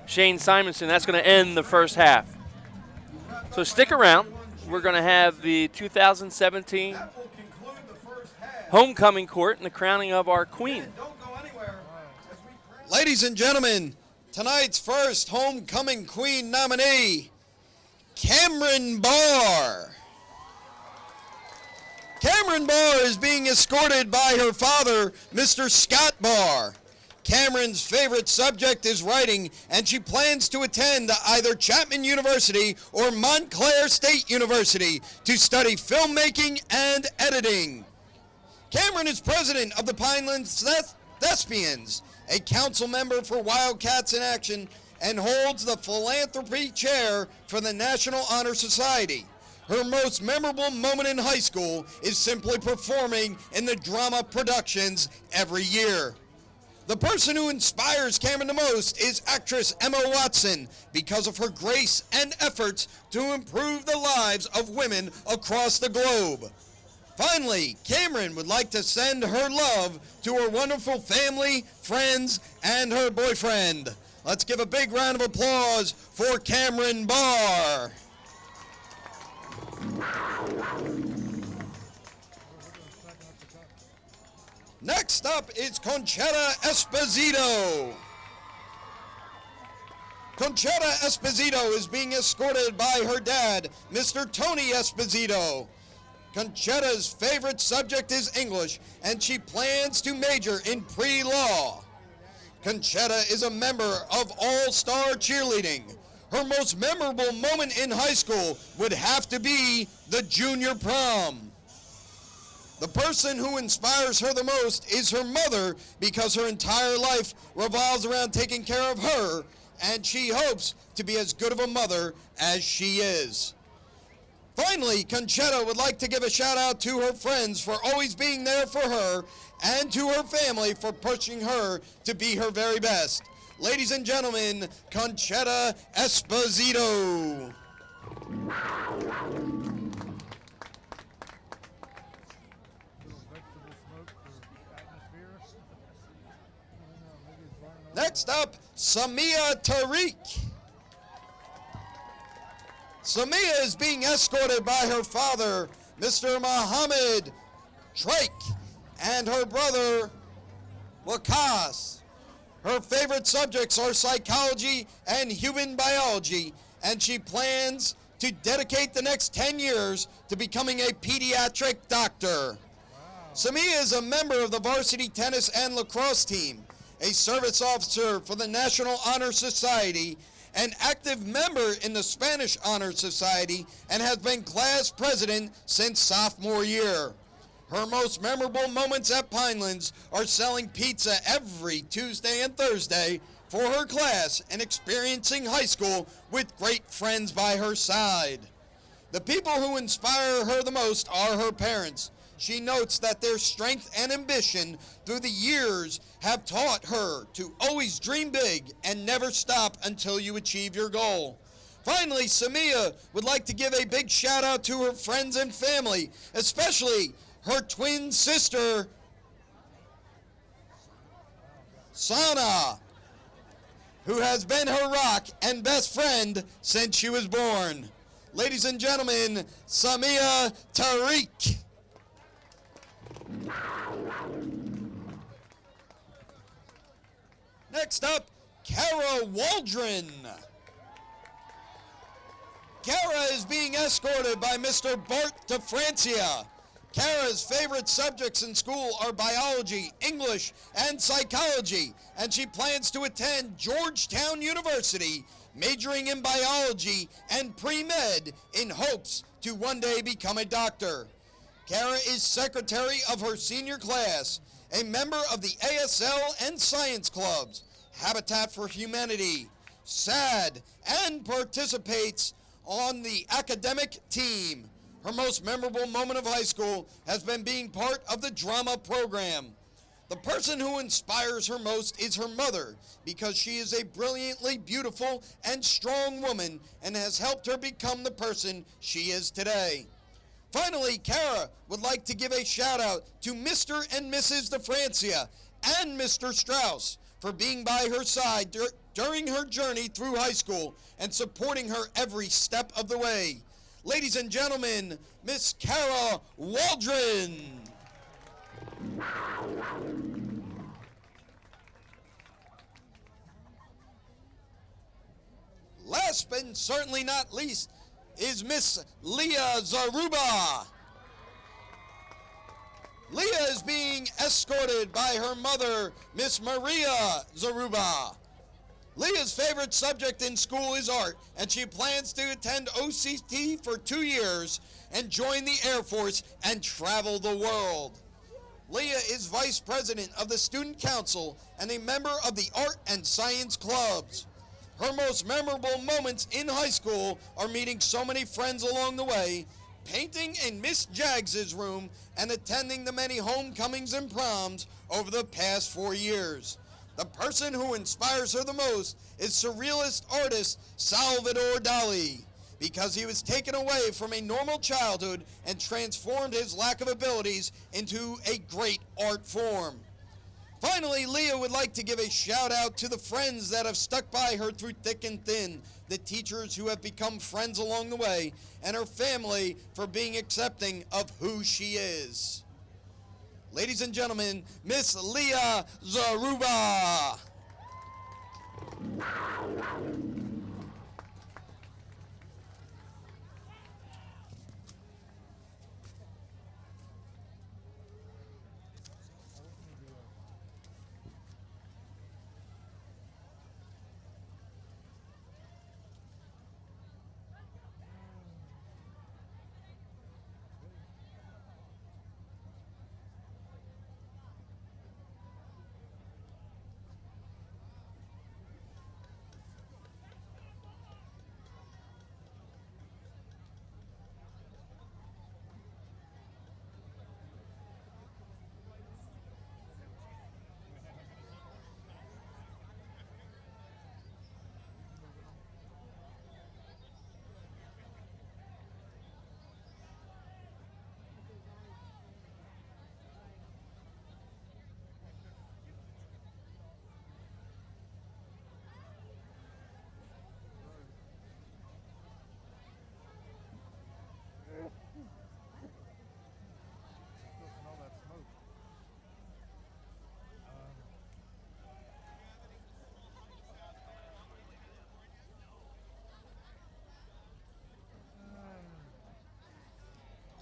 Shane Simonson. That's going to end the first half. So stick around. We're going to have the 2017 That will conclude the first half. homecoming court and the crowning of our queen. Don't go anywhere as we crown Ladies and gentlemen, tonight's first homecoming queen nominee, Cameron Barr. Cameron Barr is being escorted by her father, Mr. Scott Barr. Cameron's favorite subject is writing, and she plans to attend either Chapman University or Montclair State University to study filmmaking and editing. Cameron is president of the Pinelands Thespians, a council member for Wildcats in Action, and holds the philanthropy chair for the National Honor Society. Her most memorable moment in high school is simply performing in the drama productions every year. The person who inspires Cameron the most is actress Emma Watson because of her grace and efforts to improve the lives of women across the globe. Finally, Cameron would like to send her love to her wonderful family, friends, and her boyfriend. Let's give a big round of applause for Cameron Barr. Next up is Conchetta Esposito. Conchetta Esposito is being escorted by her dad, Mr. Tony Esposito. Conchetta's favorite subject is English, and she plans to major in pre-law. Conchetta is a member of All-Star Cheerleading. Her most memorable moment in high school would have to be the junior prom. The person who inspires her the most is her mother, because her entire life revolves around taking care of her, and she hopes to be as good of a mother as she is. Finally, Conchetta would like to give a shout out to her friends for always being there for her, and to her family for pushing her to be her very best. Ladies and gentlemen, Conchetta Esposito. Next up, Samia Tariq. Samia is being escorted by her father, Mr. Mohammed Traik, and her brother, Wakas. Her favorite subjects are psychology and human biology, and she plans to dedicate the next 10 years to becoming a pediatric doctor. Samia is a member of the varsity tennis and lacrosse team, a service officer for the National Honor Society, an active member in the Spanish Honor Society, and has been class president since sophomore year. Her most memorable moments at Pinelands are selling pizza every Tuesday and Thursday for her class and experiencing high school with great friends by her side. The people who inspire her the most are her parents. She notes that their strength and ambition through the years have taught her to always dream big and never stop until you achieve your goal. Finally, Samia would like to give a big shout out to her friends and family, especially her twin sister, Sana, who has been her rock and best friend since she was born. Ladies and gentlemen, Samia Tariq. Next up, Kara Waldron. Kara is being escorted by Mr. Bart DeFrancia. Kara's favorite subjects in school are biology, English, and psychology, and she plans to attend Georgetown University, majoring in biology and pre-med in hopes to one day become a doctor. Kara is secretary of her senior class, a member of the ASL and science clubs, Habitat for Humanity, SAD, and participates on the academic team. Her most memorable moment of high school has been being part of the drama program. The person who inspires her most is her mother, because she is a brilliantly beautiful and strong woman and has helped her become the person she is today. Finally, Kara would like to give a shout out to Mr. and Mrs. DeFrancia and Mr. Strauss for being by her side during her journey through high school and supporting her every step of the way. Ladies and gentlemen, Miss Kara Waldron. Last but certainly not least is Miss Leah Zaruba. Leah is being escorted by her mother, Miss Maria Zaruba. Leah's favorite subject in school is art, and she plans to attend OCT for 2 years and join the Air Force and travel the world. Leah is vice president of the Student Council and a member of the Art and Science Clubs. Her most memorable moments in high school are meeting so many friends along the way, painting in Miss Jaggs's room, and attending the many homecomings and proms over the past 4 years. The person who inspires her the most is surrealist artist Salvador Dali, because he was taken away from a normal childhood and transformed his lack of abilities into a great art form. Finally, Leah would like to give a shout out to the friends that have stuck by her through thick and thin, the teachers who have become friends along the way, and her family for being accepting of who she is. Ladies and gentlemen, Miss Leah Zaruba.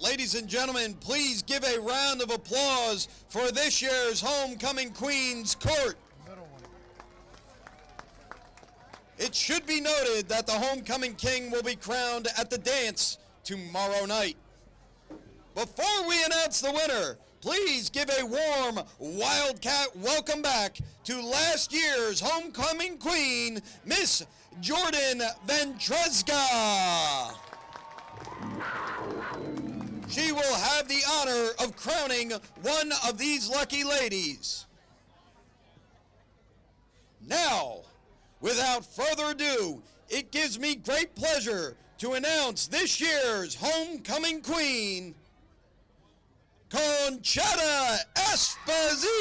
Ladies and gentlemen, please give a round of applause for this year's Homecoming Queen's Court. It should be noted that the Homecoming King will be crowned at the dance tomorrow night. Before we announce the winner, please give a warm Wildcat welcome back to last year's Homecoming Queen, Miss Jordan Ventreska. She will have the honor of crowning one of these lucky ladies. Now, without further ado, it gives me great pleasure to announce this year's Homecoming Queen, Conchetta Esposito.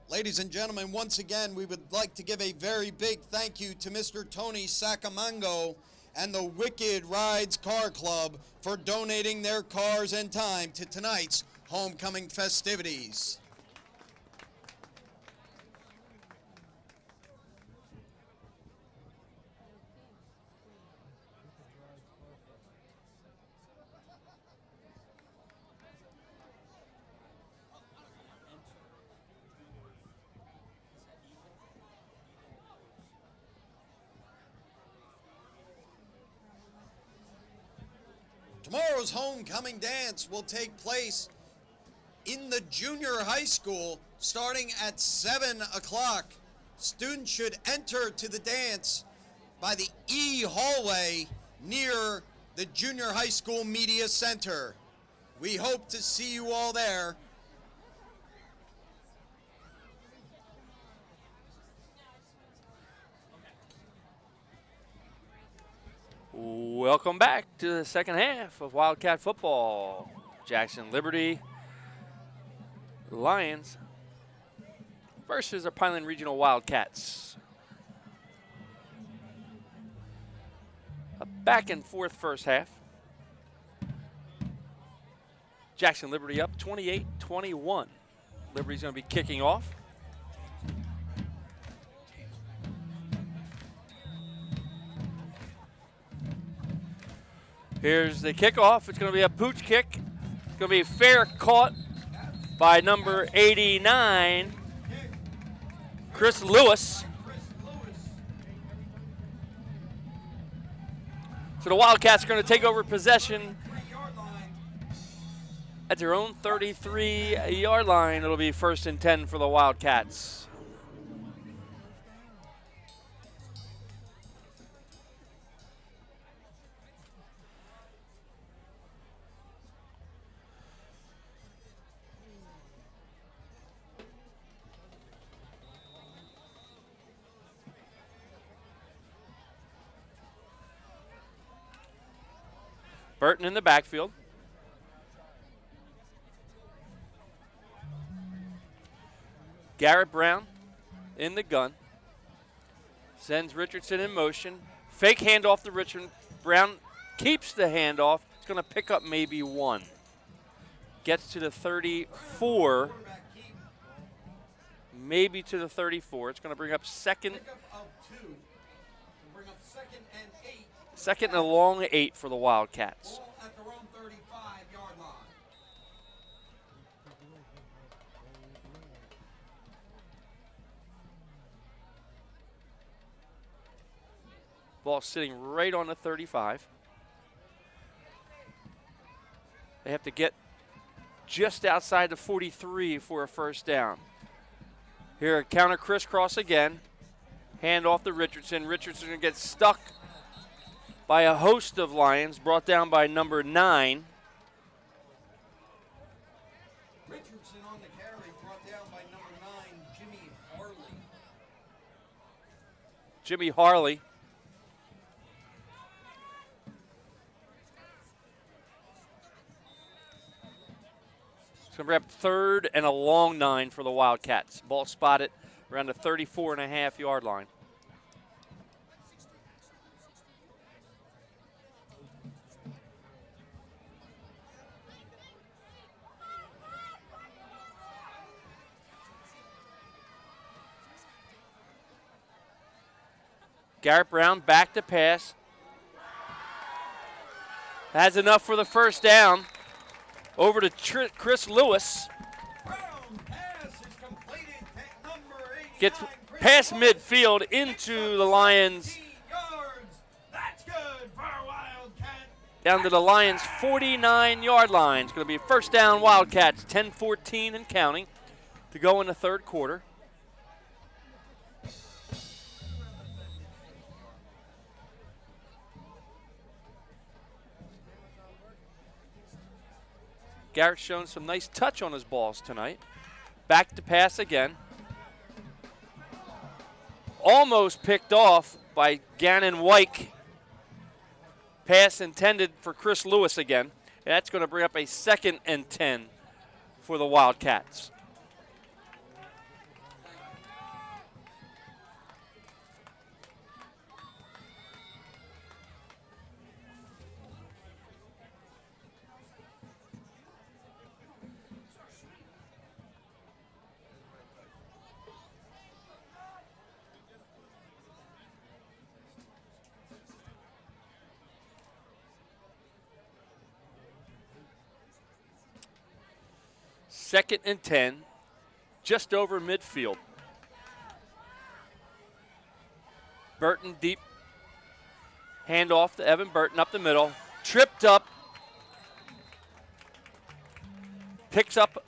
Ladies and gentlemen, once again, we would like to give a very big thank you to Mr. Tony Sacamanga and the Wicked Rides Car Club for donating their cars and time to tonight's homecoming festivities. Tomorrow's homecoming dance will take place in the junior high school starting at 7 o'clock. Students should enter to the dance by the E hallway near the junior high school media center. We hope to see you all there. Welcome back to the second half of Wildcat football. Jackson Liberty Lions versus the Pinelands Regional Wildcats. A back and forth first half. Jackson Liberty up 28-21. Liberty's going to be kicking off. Here's the kickoff. It's going to be a pooch kick. It's going to be fair caught by number 89, Chris Lewis. So the Wildcats are going to take over possession at their own 33-yard line. It'll be 1st and 10 for the Wildcats. Burton in the backfield. Garrett Brown in the gun. Sends Richardson in motion. Fake handoff to Richardson. Brown keeps the handoff. It's going to pick up maybe one. Gets to the 34. Maybe to the 34. It's going to bring up second. Second and a long 8 for the Wildcats. Ball at their own 35-yard line. Ball sitting right on the 35. They have to get just outside the 43 for a first down. Here, a counter crisscross again. Hand off to Richardson. Richardson gets stuck by a host of Lions, brought down by number 9. Richardson on the carry, brought down by number 9, Jimmy Harley. Jimmy Harley. It's going to bring up 3rd and a long 9 for the Wildcats. Ball spotted around the 34.5-yard line. Garrett Brown back to pass. Has enough for the first down. Over to Chris Lewis. Brown pass is completed at number 89. Gets past midfield into the Lions. 15 yards. That's good for Wildcat. Down to the Lions' 49-yard line. It's going to be a first down Wildcats, 10-14 and counting to go in the third quarter. Garrett's shown some nice touch on his balls tonight. Back to pass again. Almost picked off by Gannon Wyke. Pass intended for Chris Lewis again. And that's going to bring up a 2nd and 10 for the Wildcats. Second and 10, just over midfield. Burton deep. Hand off to Evan Burton up the middle. Tripped up. Picks up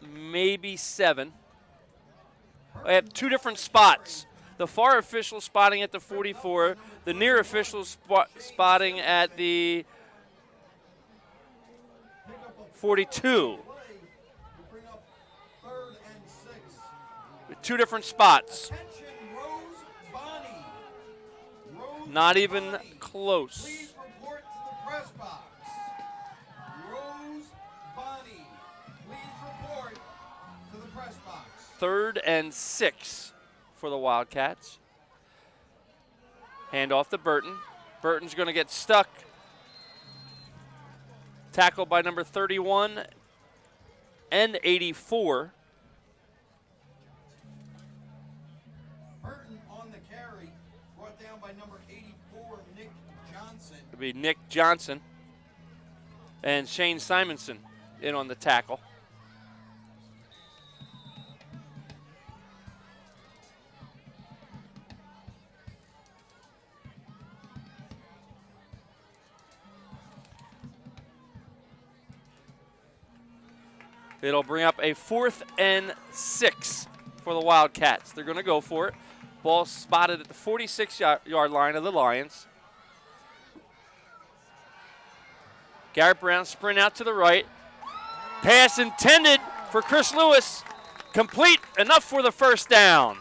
maybe 7. I have 2 different spots. The far official spotting at the 44. The near official spotting at the 42. Bring up 3rd and 6. With 2 different spots. Attention, Rose Bonnie. Rose Not even Bonnie. close. Please report to the press box. Rose Bonnie. Please report to the press box. 3rd and 6 for the Wildcats. Hand off to Burton. Burton's going to get stuck. Tackled by number 31 and 84. Burton on the carry, brought down by number 84, Nick Johnson. It'll be Nick Johnson and Shane Simonson in on the tackle. It'll bring up a 4th and 6 for the Wildcats. They're going to go for it. Ball spotted at the 46-yard line of the Lions. Garrett Brown sprint out to the right. Pass intended for Chris Lewis. Complete, enough for the first down.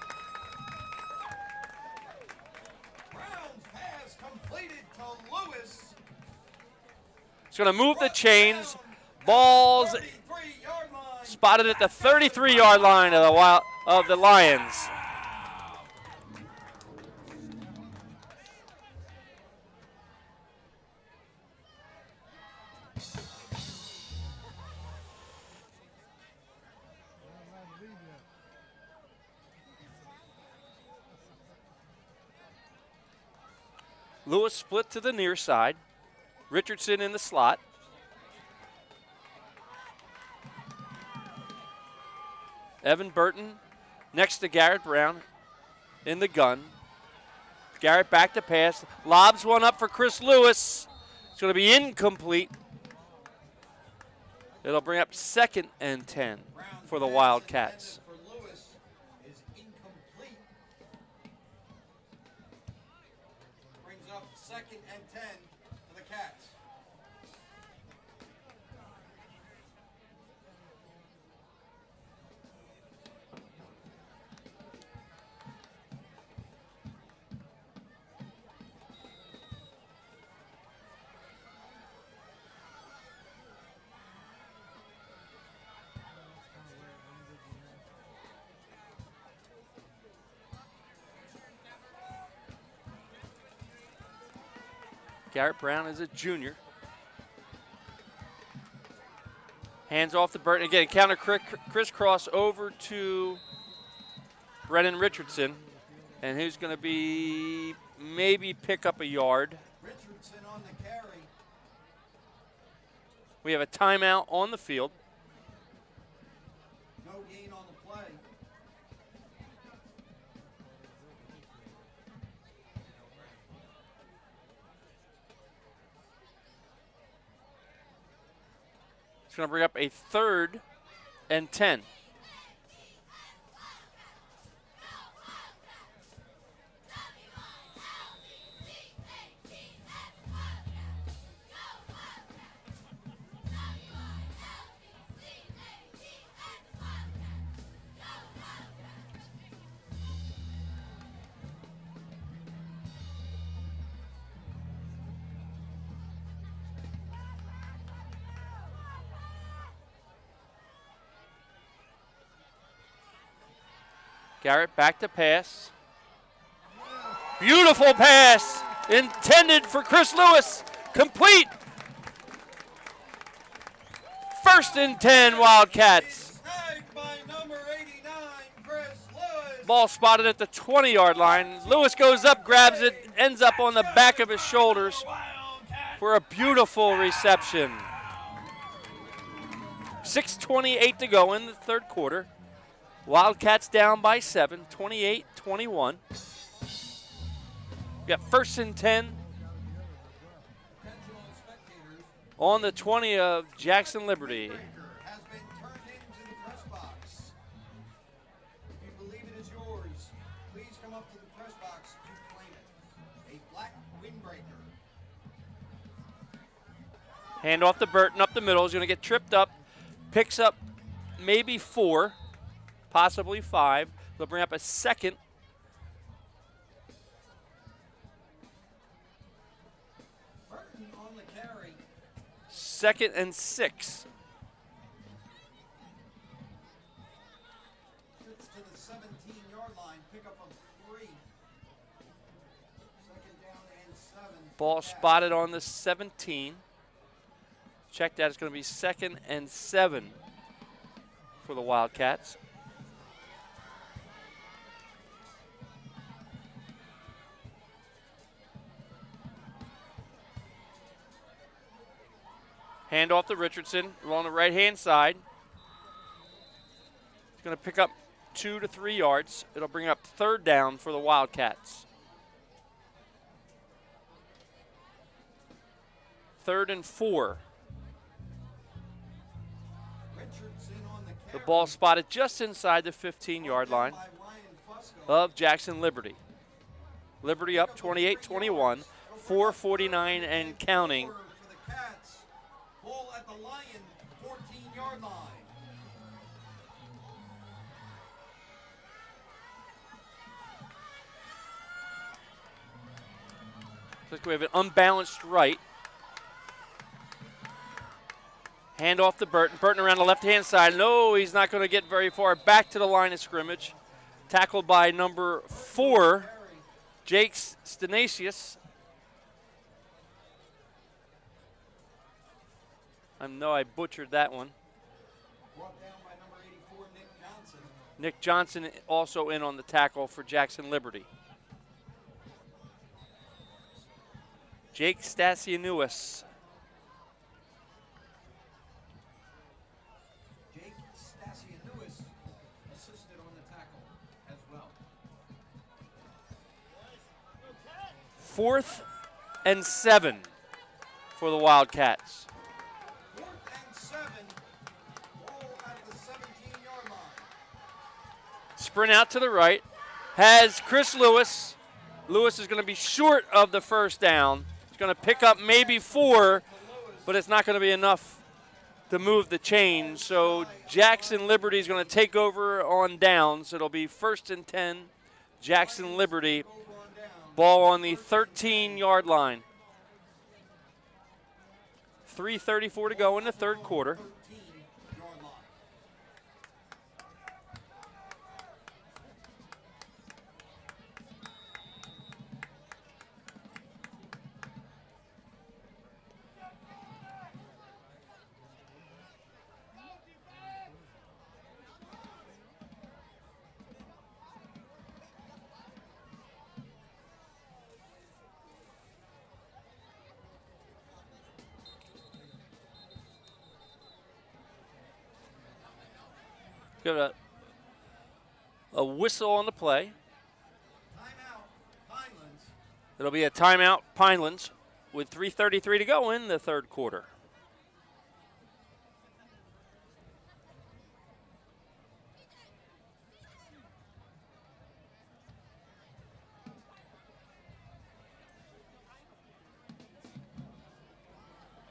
Brown's pass completed to Lewis. It's going to move the chains. Balls 33-yard line. spotted at the 33-yard line of the Lions. Lewis split to the near side. Richardson in the slot. Evan Burton next to Garrett Brown in the gun. Garrett back to pass. Lobs one up for Chris Lewis. It's going to be incomplete. It'll bring up 2nd and 10 for the Wildcats. For Lewis is incomplete. Brings up 2nd and 10 for the Cats. Garrett Brown is a junior. Hands off to Burton. Again, counter crisscross over to Brennan Richardson. And who's going to be maybe pick up a yard. Richardson on the carry. We have a timeout on the field. No gain on the play. It's going to bring up a 3rd and 10. Garrett back to pass. Beautiful pass intended for Chris Lewis. Complete. 1st and 10 Wildcats. Snagged by number 89, Chris Lewis. Ball spotted at the 20-yard line. Lewis goes up, grabs it, ends up on the back of his shoulders for a beautiful reception. 6:28 to go in the 3rd quarter. Wildcats down by 7, 28-21. We got 1st and 10 on the 20 of Jackson Liberty. Has been turned into the press box. If you believe it is yours, please come up to the press box to claim it. A black windbreaker. Hand off to Burton up the middle. He's going to get tripped up. Picks up maybe 4. Possibly 5. They'll bring up a 2nd. Burton on the carry. 2nd and 6. Gets to the 17-yard line. Pickup of 3. 2nd down and 7. Ball spotted on the 17. Check that. It's going to be 2nd and 7 for the Wildcats. Hand off to Richardson along the right-hand side. He's going to pick up 2 to 3 yards. It'll bring up 3rd down for the Wildcats. 3rd and 4. Richardson on the The carry. ball spotted just inside the 15-yard line By Ryan Fusco. of Jackson Liberty. Liberty up 28-21, 4:49 and counting. For the Cats. Ball at the Lion 14-yard line. Looks like we have an unbalanced right. Hand off to Burton. Burton around the left-hand side. No, he's not going to get very far. Back to the line of scrimmage. Tackled by number 4, Jake Stanasius. I know I butchered that one. Brought down by number 84, Nick Johnson. Nick Johnson also in on the tackle for Jackson Liberty. Jake Stasianuis. Jake Stasianuis assisted on the tackle as well. 4th and 7 for the Wildcats. 4th and 7. Ball at the 17-yard line. Sprint out to the right. Has Chris Lewis. Lewis is going to be short of the first down. He's going to pick up maybe 4, but it's not going to be enough to move the chain. So Jackson Liberty is going to take over on downs. It'll be 1st and 10. Jackson Liberty. Ball on the 13-yard line. 3:34 to go in the third quarter. Give it a whistle on the play. Timeout, Pinelands. It'll be a timeout, Pinelands, with 3:33 to go in the third quarter.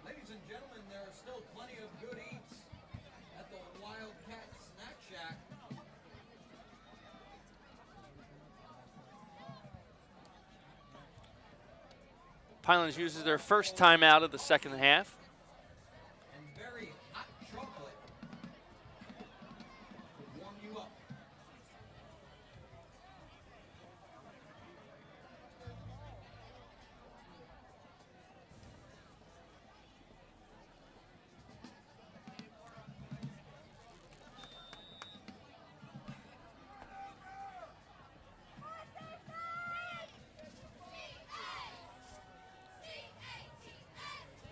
Ladies and gentlemen, there are still plenty of good eats at the Wildcat Snack Shack. Pinelands uses their first timeout of the second half. And very hot chocolate to warm you up.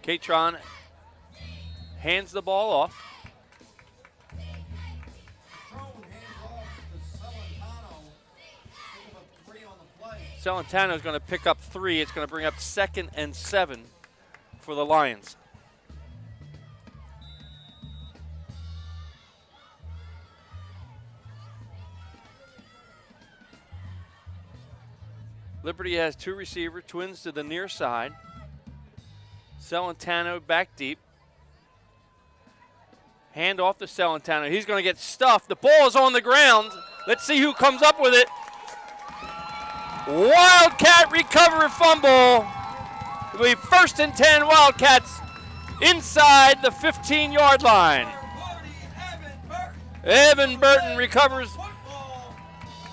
Katron hands the ball off. Trone hands off to Celentano. Pick up a 3 on the play. Celentano is going to pick up 3. It's going to bring up 2nd and 7 for the Lions. Liberty has 2 receivers, twins to the near side. Celentano back deep. Hand off to Celentano. He's going to get stuffed. The ball is on the ground. Let's see who comes up with it. Wildcat recover fumble. It'll be 1st and 10 Wildcats inside the 15-yard line. Evan Burton recovers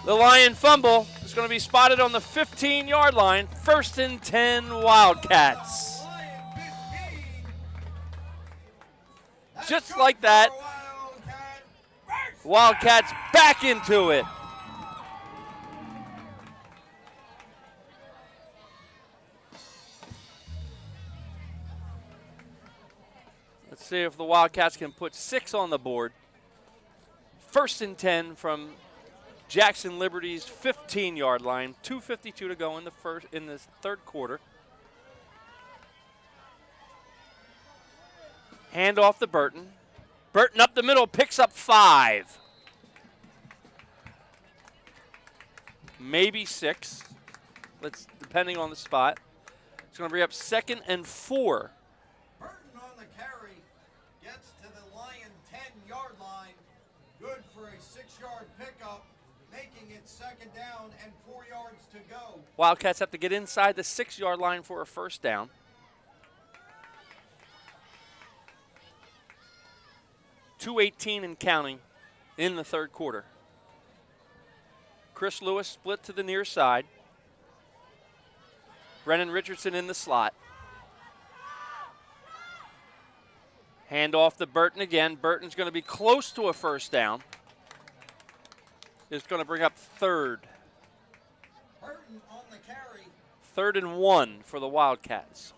the Lion fumble. It's going to be spotted on the 15-yard line. 1st and 10 Wildcats. Just like that, Wildcats back into it. Let's see if the Wildcats can put 6 on the board. 1st and 10 from Jackson Liberty's 15-yard line. 2:52 to go in the third quarter. Hand off to Burton. Burton up the middle, picks up 5. Maybe 6. Depending on the spot. It's going to bring up 2nd and 4. Burton on the carry gets to the Lion 10-yard line. Good for a 6-yard pickup, making it 2nd down and 4 yards to go. Wildcats have to get inside the 6-yard line for a 1st down. .218 and counting in the third quarter. Chris Lewis split to the near side. Brennan Richardson in the slot. Hand off to Burton again. Burton's going to be close to a 1st down. It's going to bring up 3rd. Burton on the carry. 3rd and 1 for the Wildcats.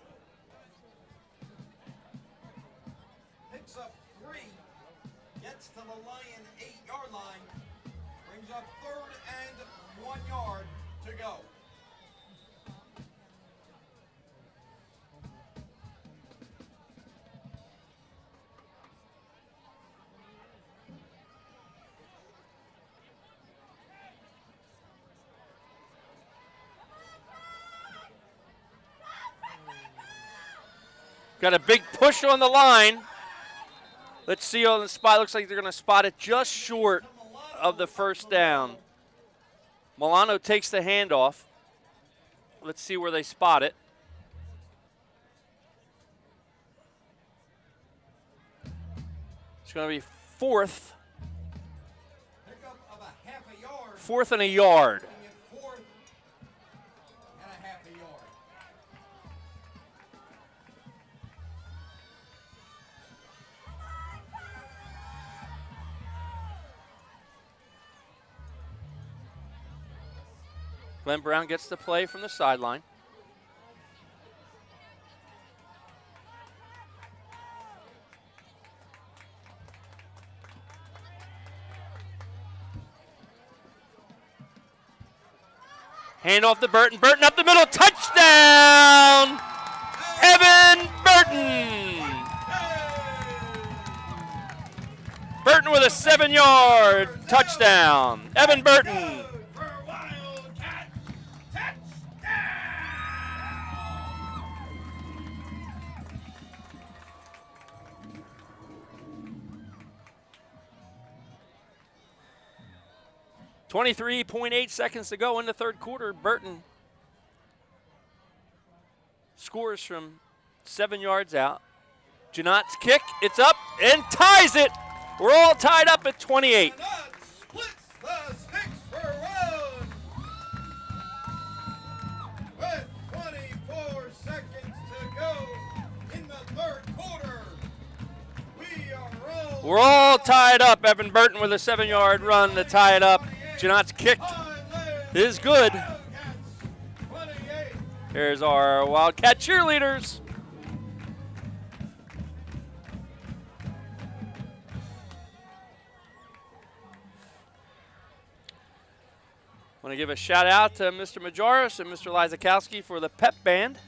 Picks up 3. Gets to the Lion 8-yard line. Brings up 3rd and 1 yard to go. Got a big push on the line. Let's see on the spot. Looks like they're going to spot it just short of the first down. Milano takes the handoff. Let's see where they spot it. It's going to be fourth. Pickup of a half a yard. Fourth and a yard. Making it 4th and a half a yard. Glenn Brown gets the play from the sideline. Hand off to Burton. Burton up the middle. Touchdown! Evan Burton! Burton with a 7-yard touchdown. Evan Burton. For Wildcat touchdown! 23.8 seconds to go in the third quarter. Burton scores from 7 yards out. Janot's kick, it's up and ties it. We're all tied up at 28. Janot splits the sticks for one. With 24 seconds to go in the third quarter, we are all We're all tied up. Evan Burton with a 7-yard run to tie it up. Janot's kick is good. Here's our Wildcat cheerleaders. Want to give a shout out to Mr. Majoris and Mr. Lizakowski for the pep band.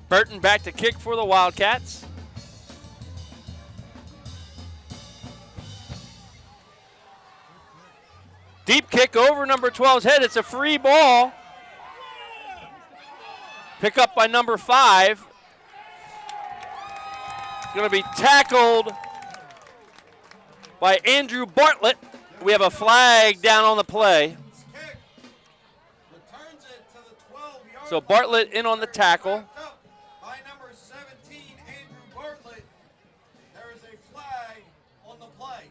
Burton back to kick for the Wildcats. Deep kick over number 12's head. It's a free ball. Pick up by number 5. Going to be tackled by Andrew Bartlett. We have a flag down on the play. So Bartlett in on the tackle. By number 17, Andrew Bartlett. There is a flag on the play.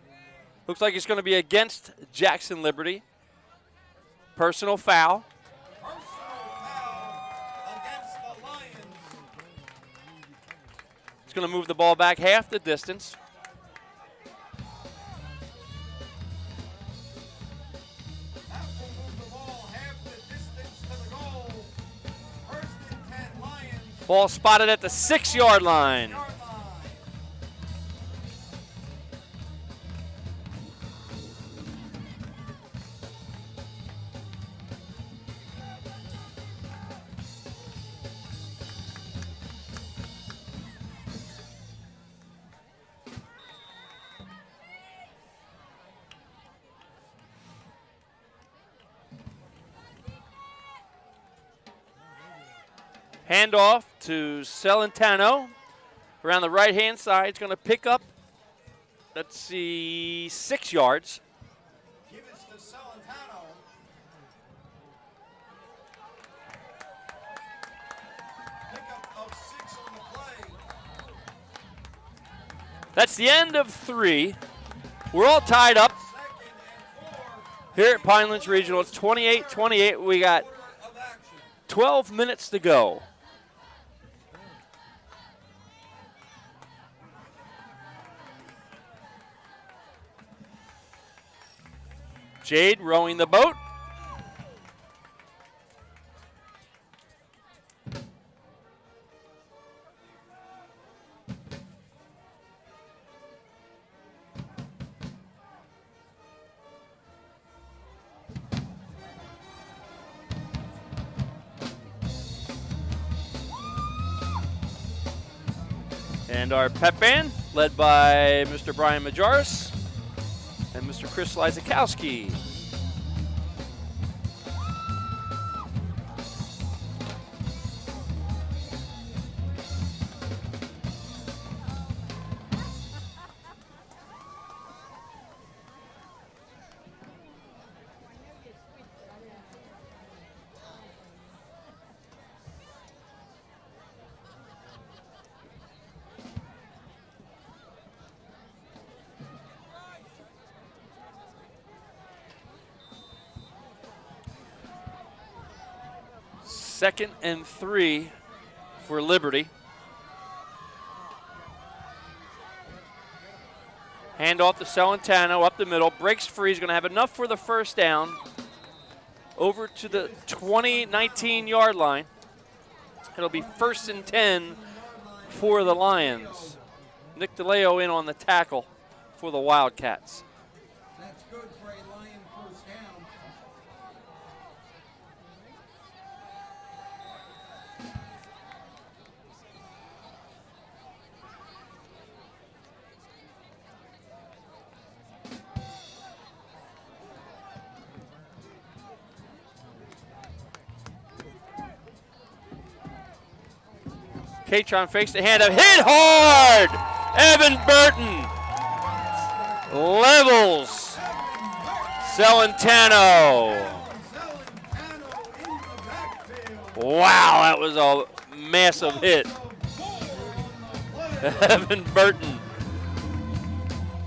Looks like it's going to be against Jackson Liberty. Personal foul. Personal foul against the Lions. It's going to move the ball back half the distance. That will move the ball half the distance to the goal. First and 10 Lions. Ball spotted at the 6-yard line. Yard line. Handoff to Celentano. Around the right-hand side, it's going to pick up, let's see, 6 yards. Give it to Celentano. Pickup of 6 on the play. That's the end of 3. We're all tied up Second and 4. here at Pinelands Regional. It's 28-28. We got Quarter of action. 12 minutes to go. Jade rowing the boat. And our pep band, led by Mr. Brian Majaris and Mr. Chris Lizakowski. Second and 3 for Liberty. Hand off to Celentano up the middle. Breaks free. He's going to have enough for the first down. Over to the 19-yard line. It'll be 1st and 10 for the Lions. Nick DeLeo in on the tackle for the Wildcats. That's good for a Lion first down. Katron fakes the handoff. Hit hard! Evan Burton levels Celentano. Wow, that was a massive hit. Evan Burton.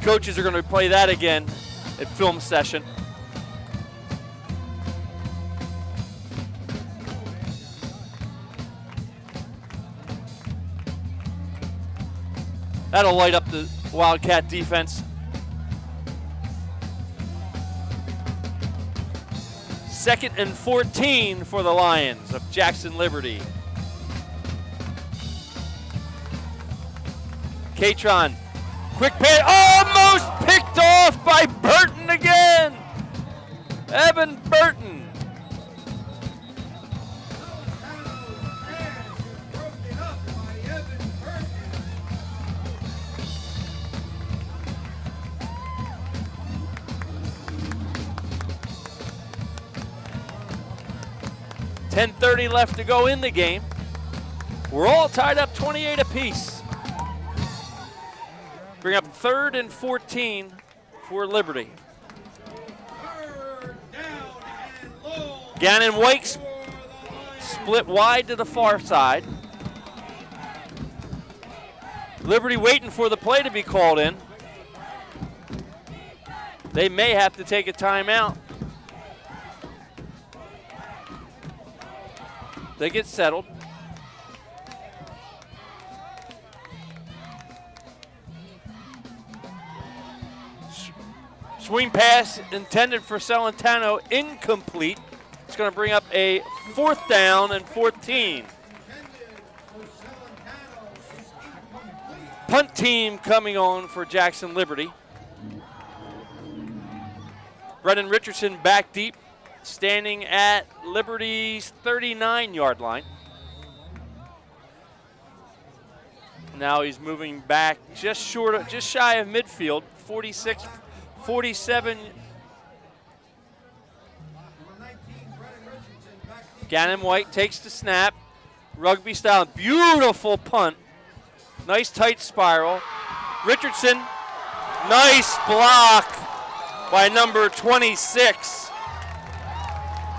Coaches are going to play that again at film session. That'll light up the Wildcat defense. Second and 14 for the Lions of Jackson Liberty. Katron, quick pass, almost picked off by Burton again. Evan Burton. .30 left to go in the game. We're all tied up 28 apiece. Bring up 3rd and 14 for Liberty. Gannon Wakes split wide to the far side. Liberty waiting for the play to be called in. They may have to take a timeout. They get settled. Swing pass intended for Celentano, incomplete. It's going to bring up a 4th down and 14. Punt team coming on for Jackson Liberty. Brendan Richardson back deep, standing at Liberty's 39-yard line. Now he's moving back just shy of midfield, 46, 47. Gannon White takes the snap, rugby style, beautiful punt. Nice tight spiral. Richardson, nice block by number 26.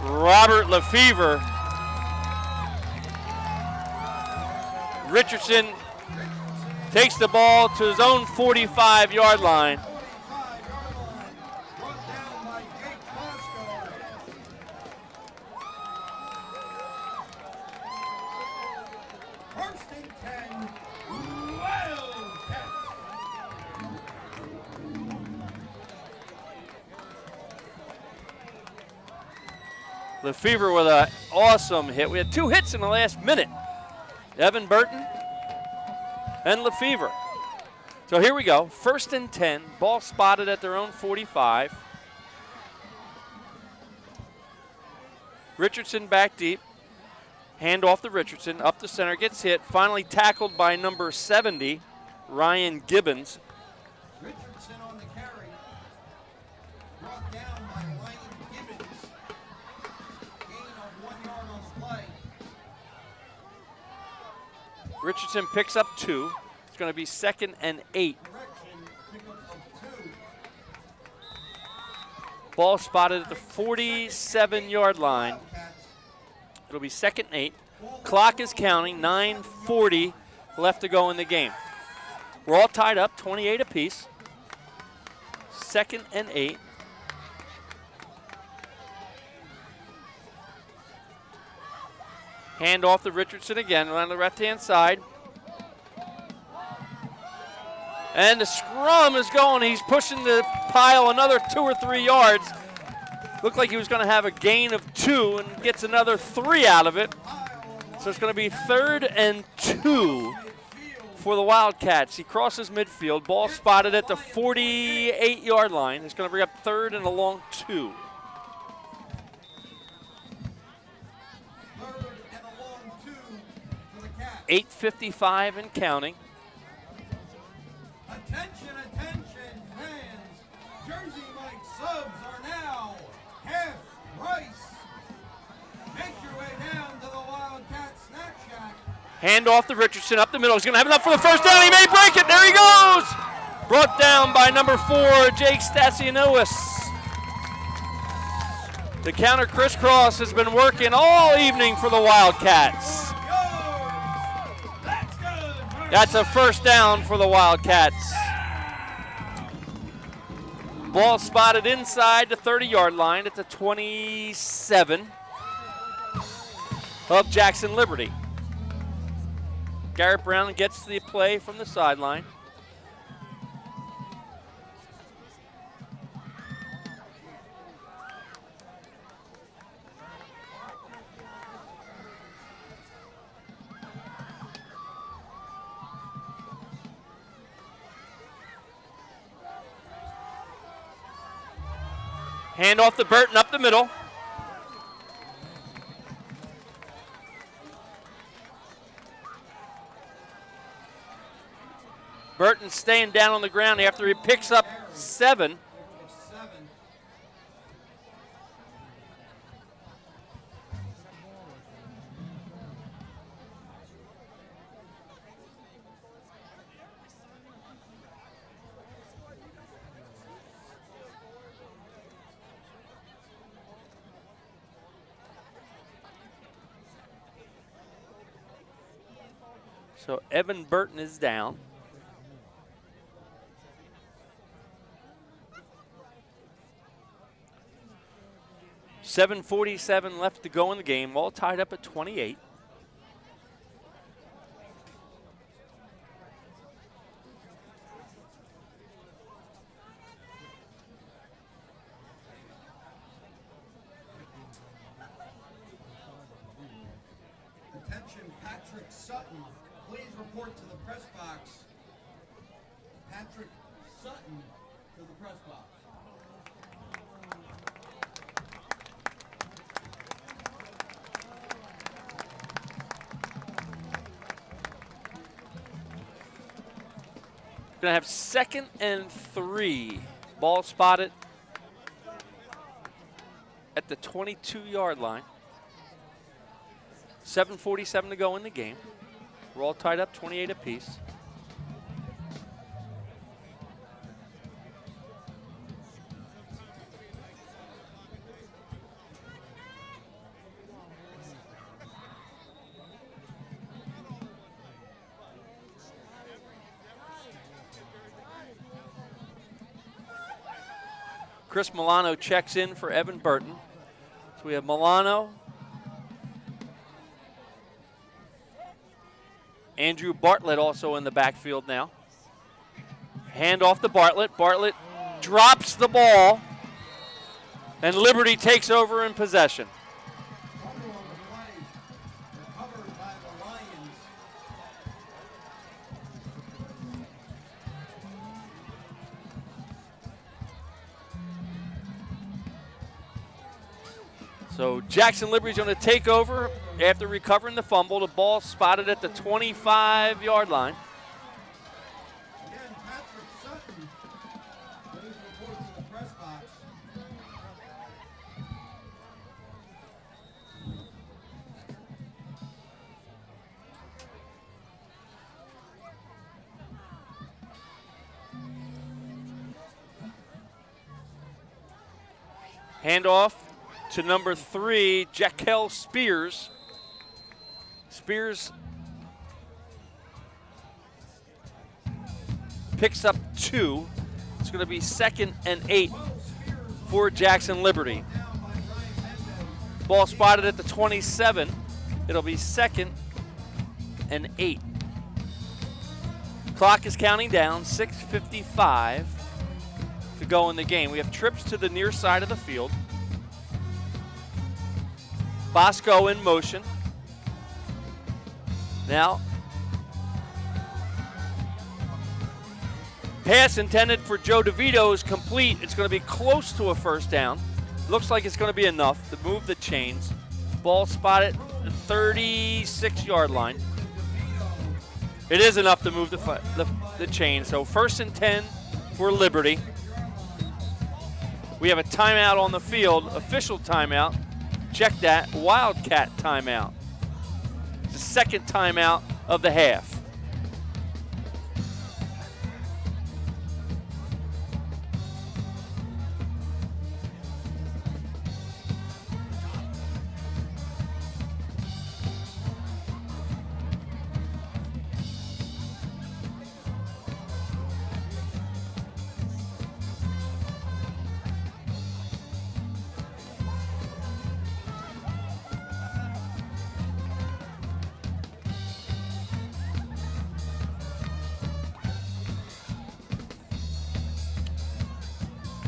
Robert Lefevre. Richardson takes the ball to his own 45-yard line. Lefevre with an awesome hit. We had 2 hits in the last minute. Evan Burton and Lefevre. So here we go. 1st and 10. Ball spotted at their own 45. Richardson back deep. Hand off to Richardson. Up the center. Gets hit. Finally tackled by number 70, Ryan Gibbons. Richardson on the carry. Brought down by Ryan Gibbons. Gain of 1 yard on the play. Richardson picks up 2. It's going to be 2nd and 8. Correction, pickup of 2. Ball spotted at the 47-yard line. It'll be 2nd and 8. Clock is counting. 9:40 left to go in the game. We're all tied up, 28 apiece. 2nd and 8. Hand off to Richardson again on the left-hand side. And the scrum is going. He's pushing the pile another 2 or 3 yards. Looked like he was going to have a gain of 2 and gets another 3 out of it. So it's going to be 3rd and 2 for the Wildcats. He crosses midfield. Ball spotted at the 48-yard line. It's going to bring up 3rd and a long 2. 3rd and a long 2 for the Cats. 8:55 and counting. Attention, attention, fans. Jersey Mike subs are now half price. Make your way down to the Wildcat Snack Shack. Hand off to Richardson up the middle. He's going to have enough for the first down. He may break it. There he goes. Brought down by number 4, Jake Stasianowis. The counter crisscross has been working all evening for the Wildcats. That's good. That's a first down for the Wildcats. Ball spotted inside the 30-yard line at the 27 of Jackson Liberty. Garrett Brown gets the play from the sideline. Hand off to Burton up the middle. Burton staying down on the ground after he picks up 7. So Evan Burton is down. $7:47 left to go in the game, all tied up at 28. Attention, Patrick Sutton. Please report to the press box. Patrick Sutton to the press box. Going to have 2nd and 3. Ball spotted at the 22-yard line. 7:47 to go in the game. We're all tied up 28 apiece. Chris Milano checks in for Evan Burton. So we have Milano, Andrew Bartlett also in the backfield now. Hand off to Bartlett. Bartlett drops the ball, and Liberty takes over in possession. So Jackson Liberty's going to take over after recovering the fumble. The ball spotted at the 25-yard line. Again, Patrick Sutton, please report to the press box. Handoff to number 3, Jaquel Spears. Spears picks up 2. It's going to be 2nd and 8 for Jackson Liberty. Ball spotted at the 27. It'll be 2nd and 8. Clock is counting down, 6:55 to go in the game. We have trips to the near side of the field. Bosco in motion. Now, pass intended for Joe DeVito is complete. It's going to be close to a first down. Looks like it's going to be enough to move the chains. Ball spotted at the 36-yard line. It is enough to move the chain. So 1st and 10 for Liberty. We have a timeout on the field, official timeout. Check that, Wildcat timeout. It's the second timeout of the half.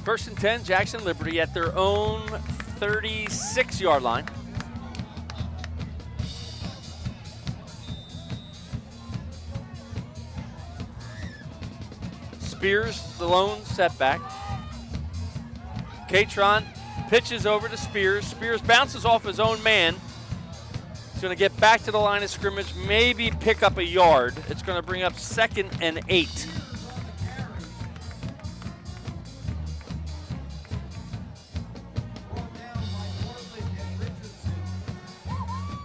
First and 10, Jackson Liberty at their own 36-yard line. Spears, the lone setback. Catron pitches over to Spears. Spears bounces off his own man. He's going to get back to the line of scrimmage, maybe pick up a yard. It's going to bring up 2nd and 8.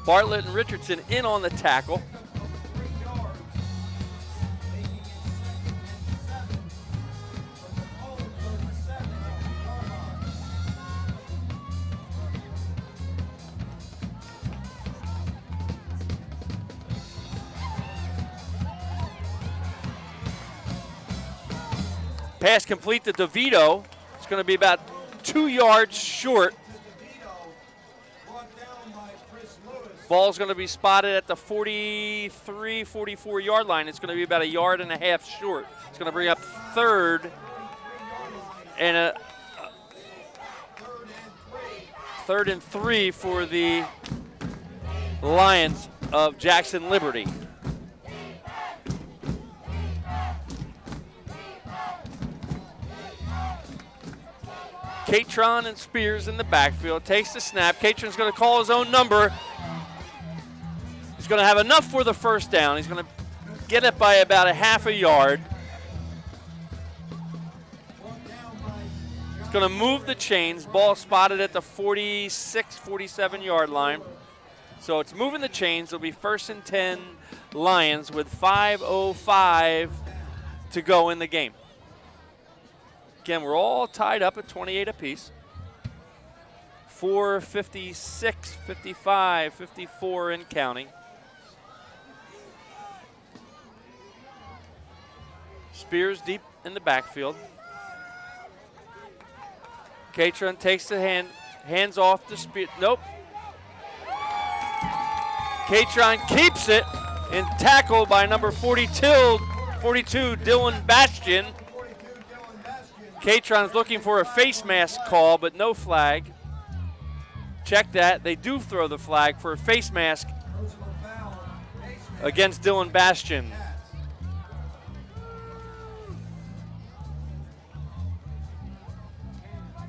Bartlett and Richardson in on the tackle. Pass complete to DeVito. It's going to be about 2 yards short. Ball's going to be spotted at the 43, 44-yard line. It's going to be about 1.5 yards short. It's going to bring up 3rd and 3 for the Lions of Jackson Liberty. Catron and Spears in the backfield. Takes the snap. Catron's going to call his own number. He's going to have enough for the first down. He's going to get it by about 0.5 yard. He's going to move the chains. Ball spotted at the 46, 47-yard line. So it's moving the chains. It'll be 1st and 10 Lions with 5:05 to go in the game. Again, we're all tied up at 28 apiece. 4:56, 55, 54 and counting. Spears deep in the backfield. Catron takes the hands off the Spears. Nope. Catron keeps it and tackled by number 42, Dylan Bastian. Catron's looking for a face mask call, but no flag. Check that. They do throw the flag for a face mask against Dylan Bastian.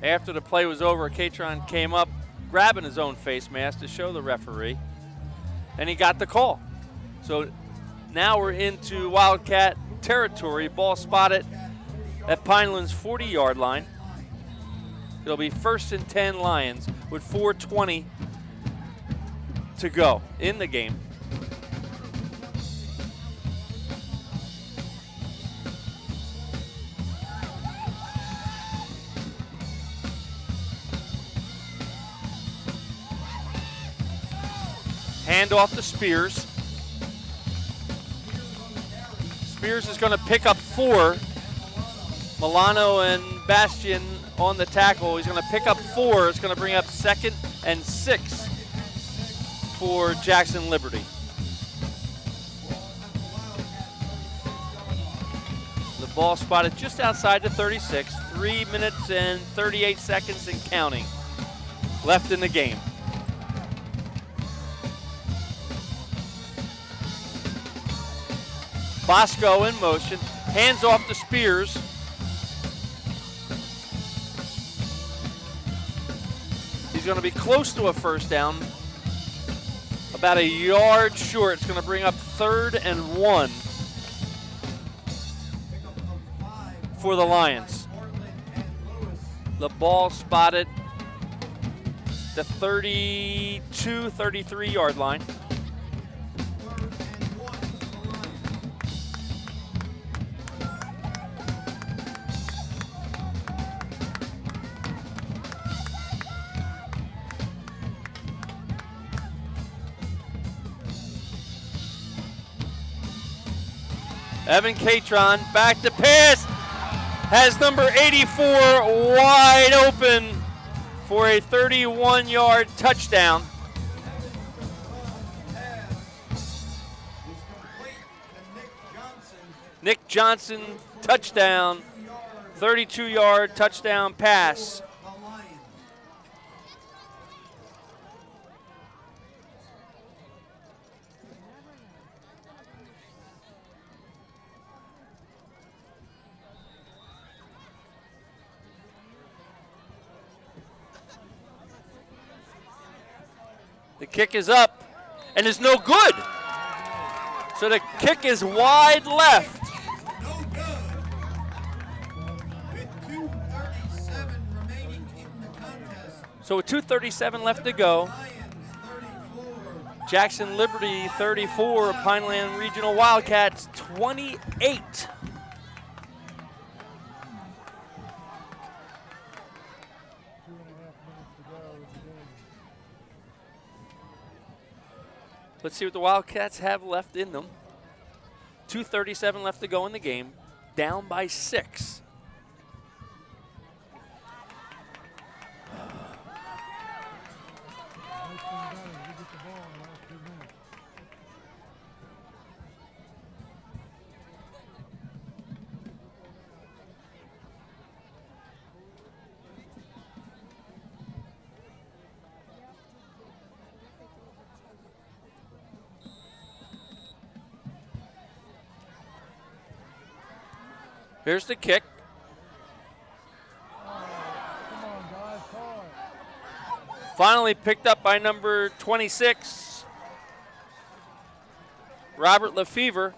After the play was over, Catron came up, grabbing his own face mask to show the referee, and he got the call. So now we're into Wildcat territory. Ball spotted at Pinelands 40-yard line. It'll be 1st and 10 Lions with 4:20 to go in the game. Hand off to Spears. Spears is going to pick up 4. Milano and Bastian on the tackle. He's going to pick up 4. It's going to bring up 2nd and 6 for Jackson Liberty. The ball spotted just outside the 36. 3 minutes and 38 seconds and counting left in the game. Bosco in motion, hands off to Spears. He's going to be close to a 1st down, about a yard short. It's going to bring up 3rd and 1 for the Lions. The ball spotted the 32, 33-yard line. Evan Catron back to pass, has number 84 wide open for a 31-yard touchdown. Nick Johnson, touchdown, 32-yard touchdown pass. The kick is up and is no good. So the kick is wide left. No good. With 2:37 remaining in the contest. So with 2:37 left to go, Lions 34. Jackson Liberty 34, Pineland Regional Wildcats 28. Let's see what the Wildcats have left in them. 2:37 left to go in the game, down by 6. Here's the kick. Finally picked up by number 26, Robert Lefevre,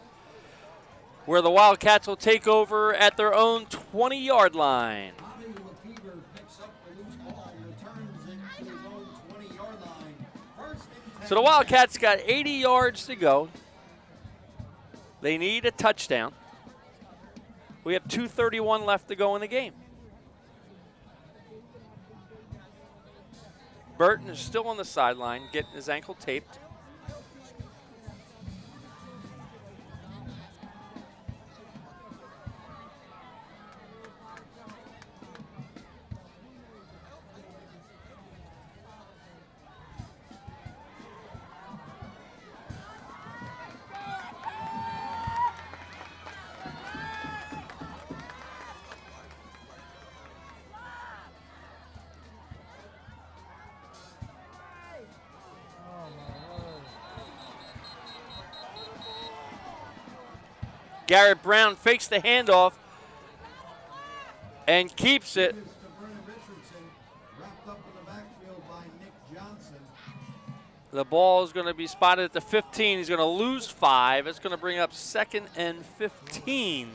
where the Wildcats will take over at their own 20-yard line. Bobby Lefevre picks up the loose ball, returns it to his own 20-yard line. 1st and 10. So the Wildcats got 80 yards to go. They need a touchdown. We have 2:31 left to go in the game. Burton is still on the sideline, getting his ankle taped. Garrett Brown fakes the handoff and keeps it. Wrapped up in the backfield by Nick The ball is going to be spotted at the 15. He's going to lose 5. It's going to bring up 2nd and 15.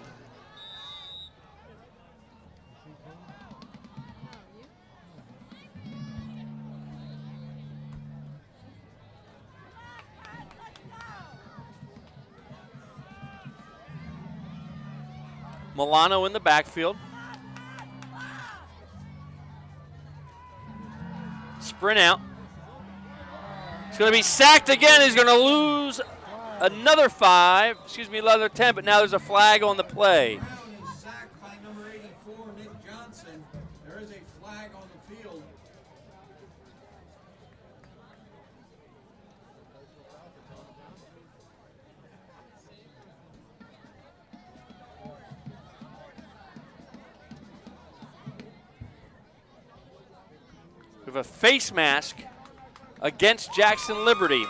Milano in the backfield. Sprint out. He's going to be sacked again. He's going to lose another 5, another 10, but now there's a flag on the play. Brown is sacked by number 84, Nick Johnson. There is a flag on the field. We have a face mask against Jackson Liberty.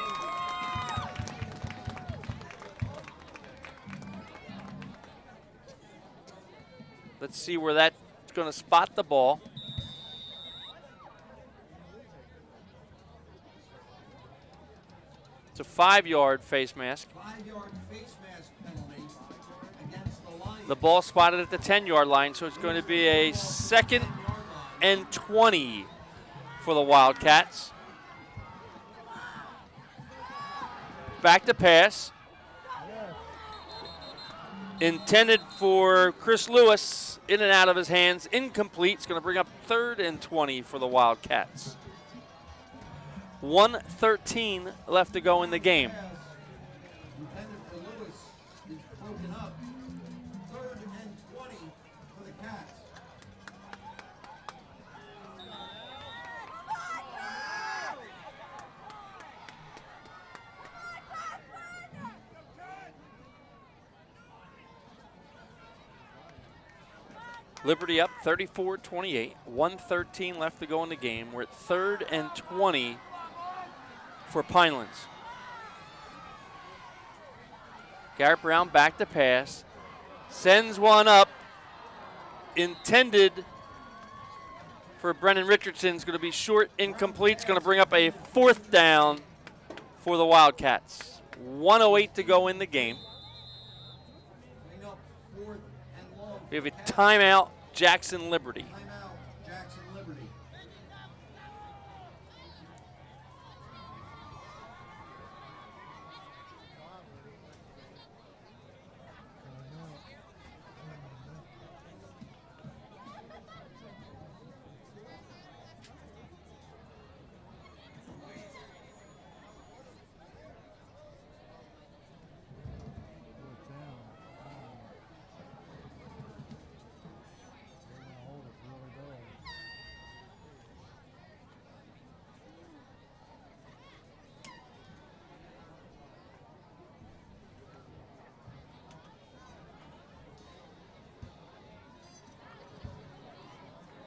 Let's see where that's going to spot the ball. It's a 5-yard face mask. 5-yard face mask penalty against the Lions. The ball spotted at the 10-yard line, so it's going to be a 2nd and 20 for the Wildcats. Back to pass. Intended for Chris Lewis, in and out of his hands, incomplete. It's going to bring up 3rd and 20 for the Wildcats. 1:13 left to go in the game. Intended for Lewis is broken up. 3rd and 20 for the Cats. Liberty up 34-28. 1:13 left to go in the game. We're at 3rd and 20 for Pinelands. Garrett Brown back to pass. Sends one up. Intended for Brennan Richardson. It's going to be short, incomplete. It's going to bring up a 4th down for the Wildcats. 1:08 to go in the game. Bring up 4th and long. We have a timeout, Jackson Liberty. Timeout, Jackson Liberty.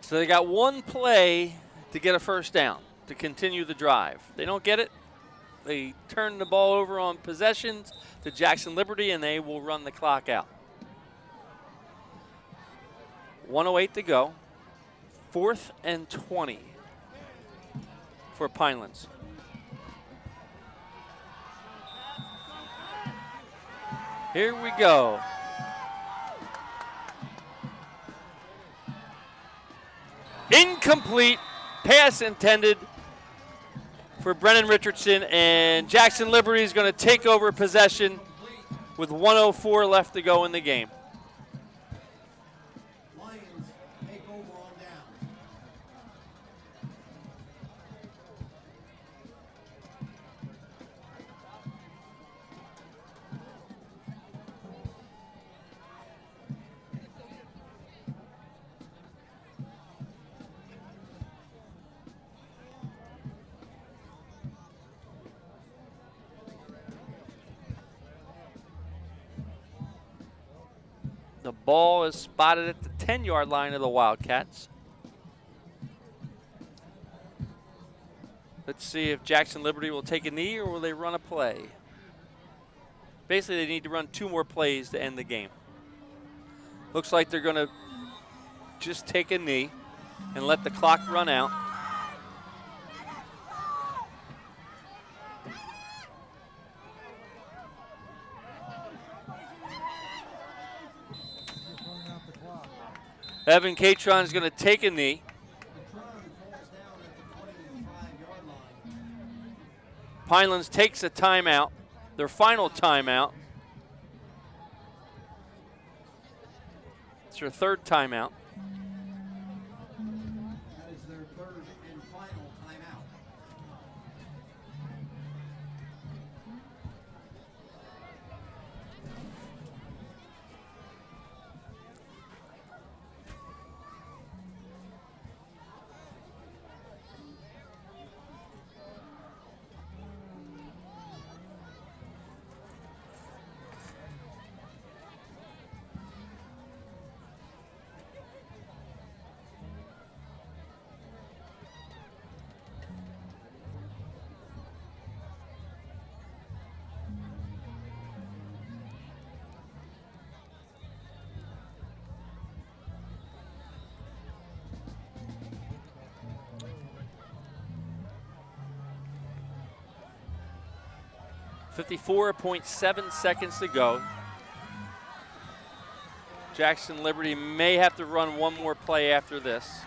So they got one play to get a 1st down, to continue the drive. They don't get it. They turn the ball over on possessions to Jackson Liberty, and they will run the clock out. 1:08 to go. 4th and 20 for Pinelands. Here we go. Incomplete. Pass intended for Brennan Richardson, and Jackson Liberty is going to take over possession with 1:04 left to go in the game. Lions take over on down. The ball is spotted at the 10-yard line of the Wildcats. Let's see if Jackson Liberty will take a knee or will they run a play. Basically, they need to run 2 more plays to end the game. Looks like they're going to just take a knee and let the clock run out. Evan Catron is going to take a knee. Catron falls down at the 25-yard line. Pinelands takes a timeout, their final timeout. It's their third timeout. That is their third and final timeout. .7 seconds to go. Jackson Liberty may have to run one more play after this.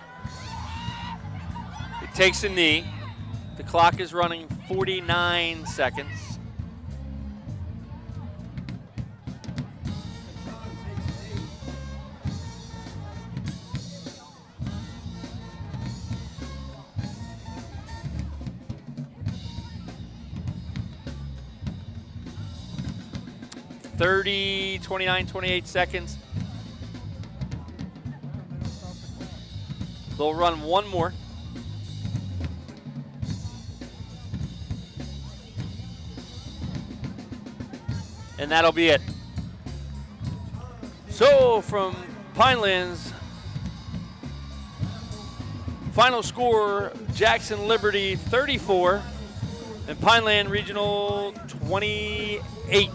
It takes a knee. The clock is running 49 seconds. .30, 29, 28 seconds. They'll run one more. And that'll be it. So from Pinelands, final score, Jackson Liberty 34 and Pineland Regional 28.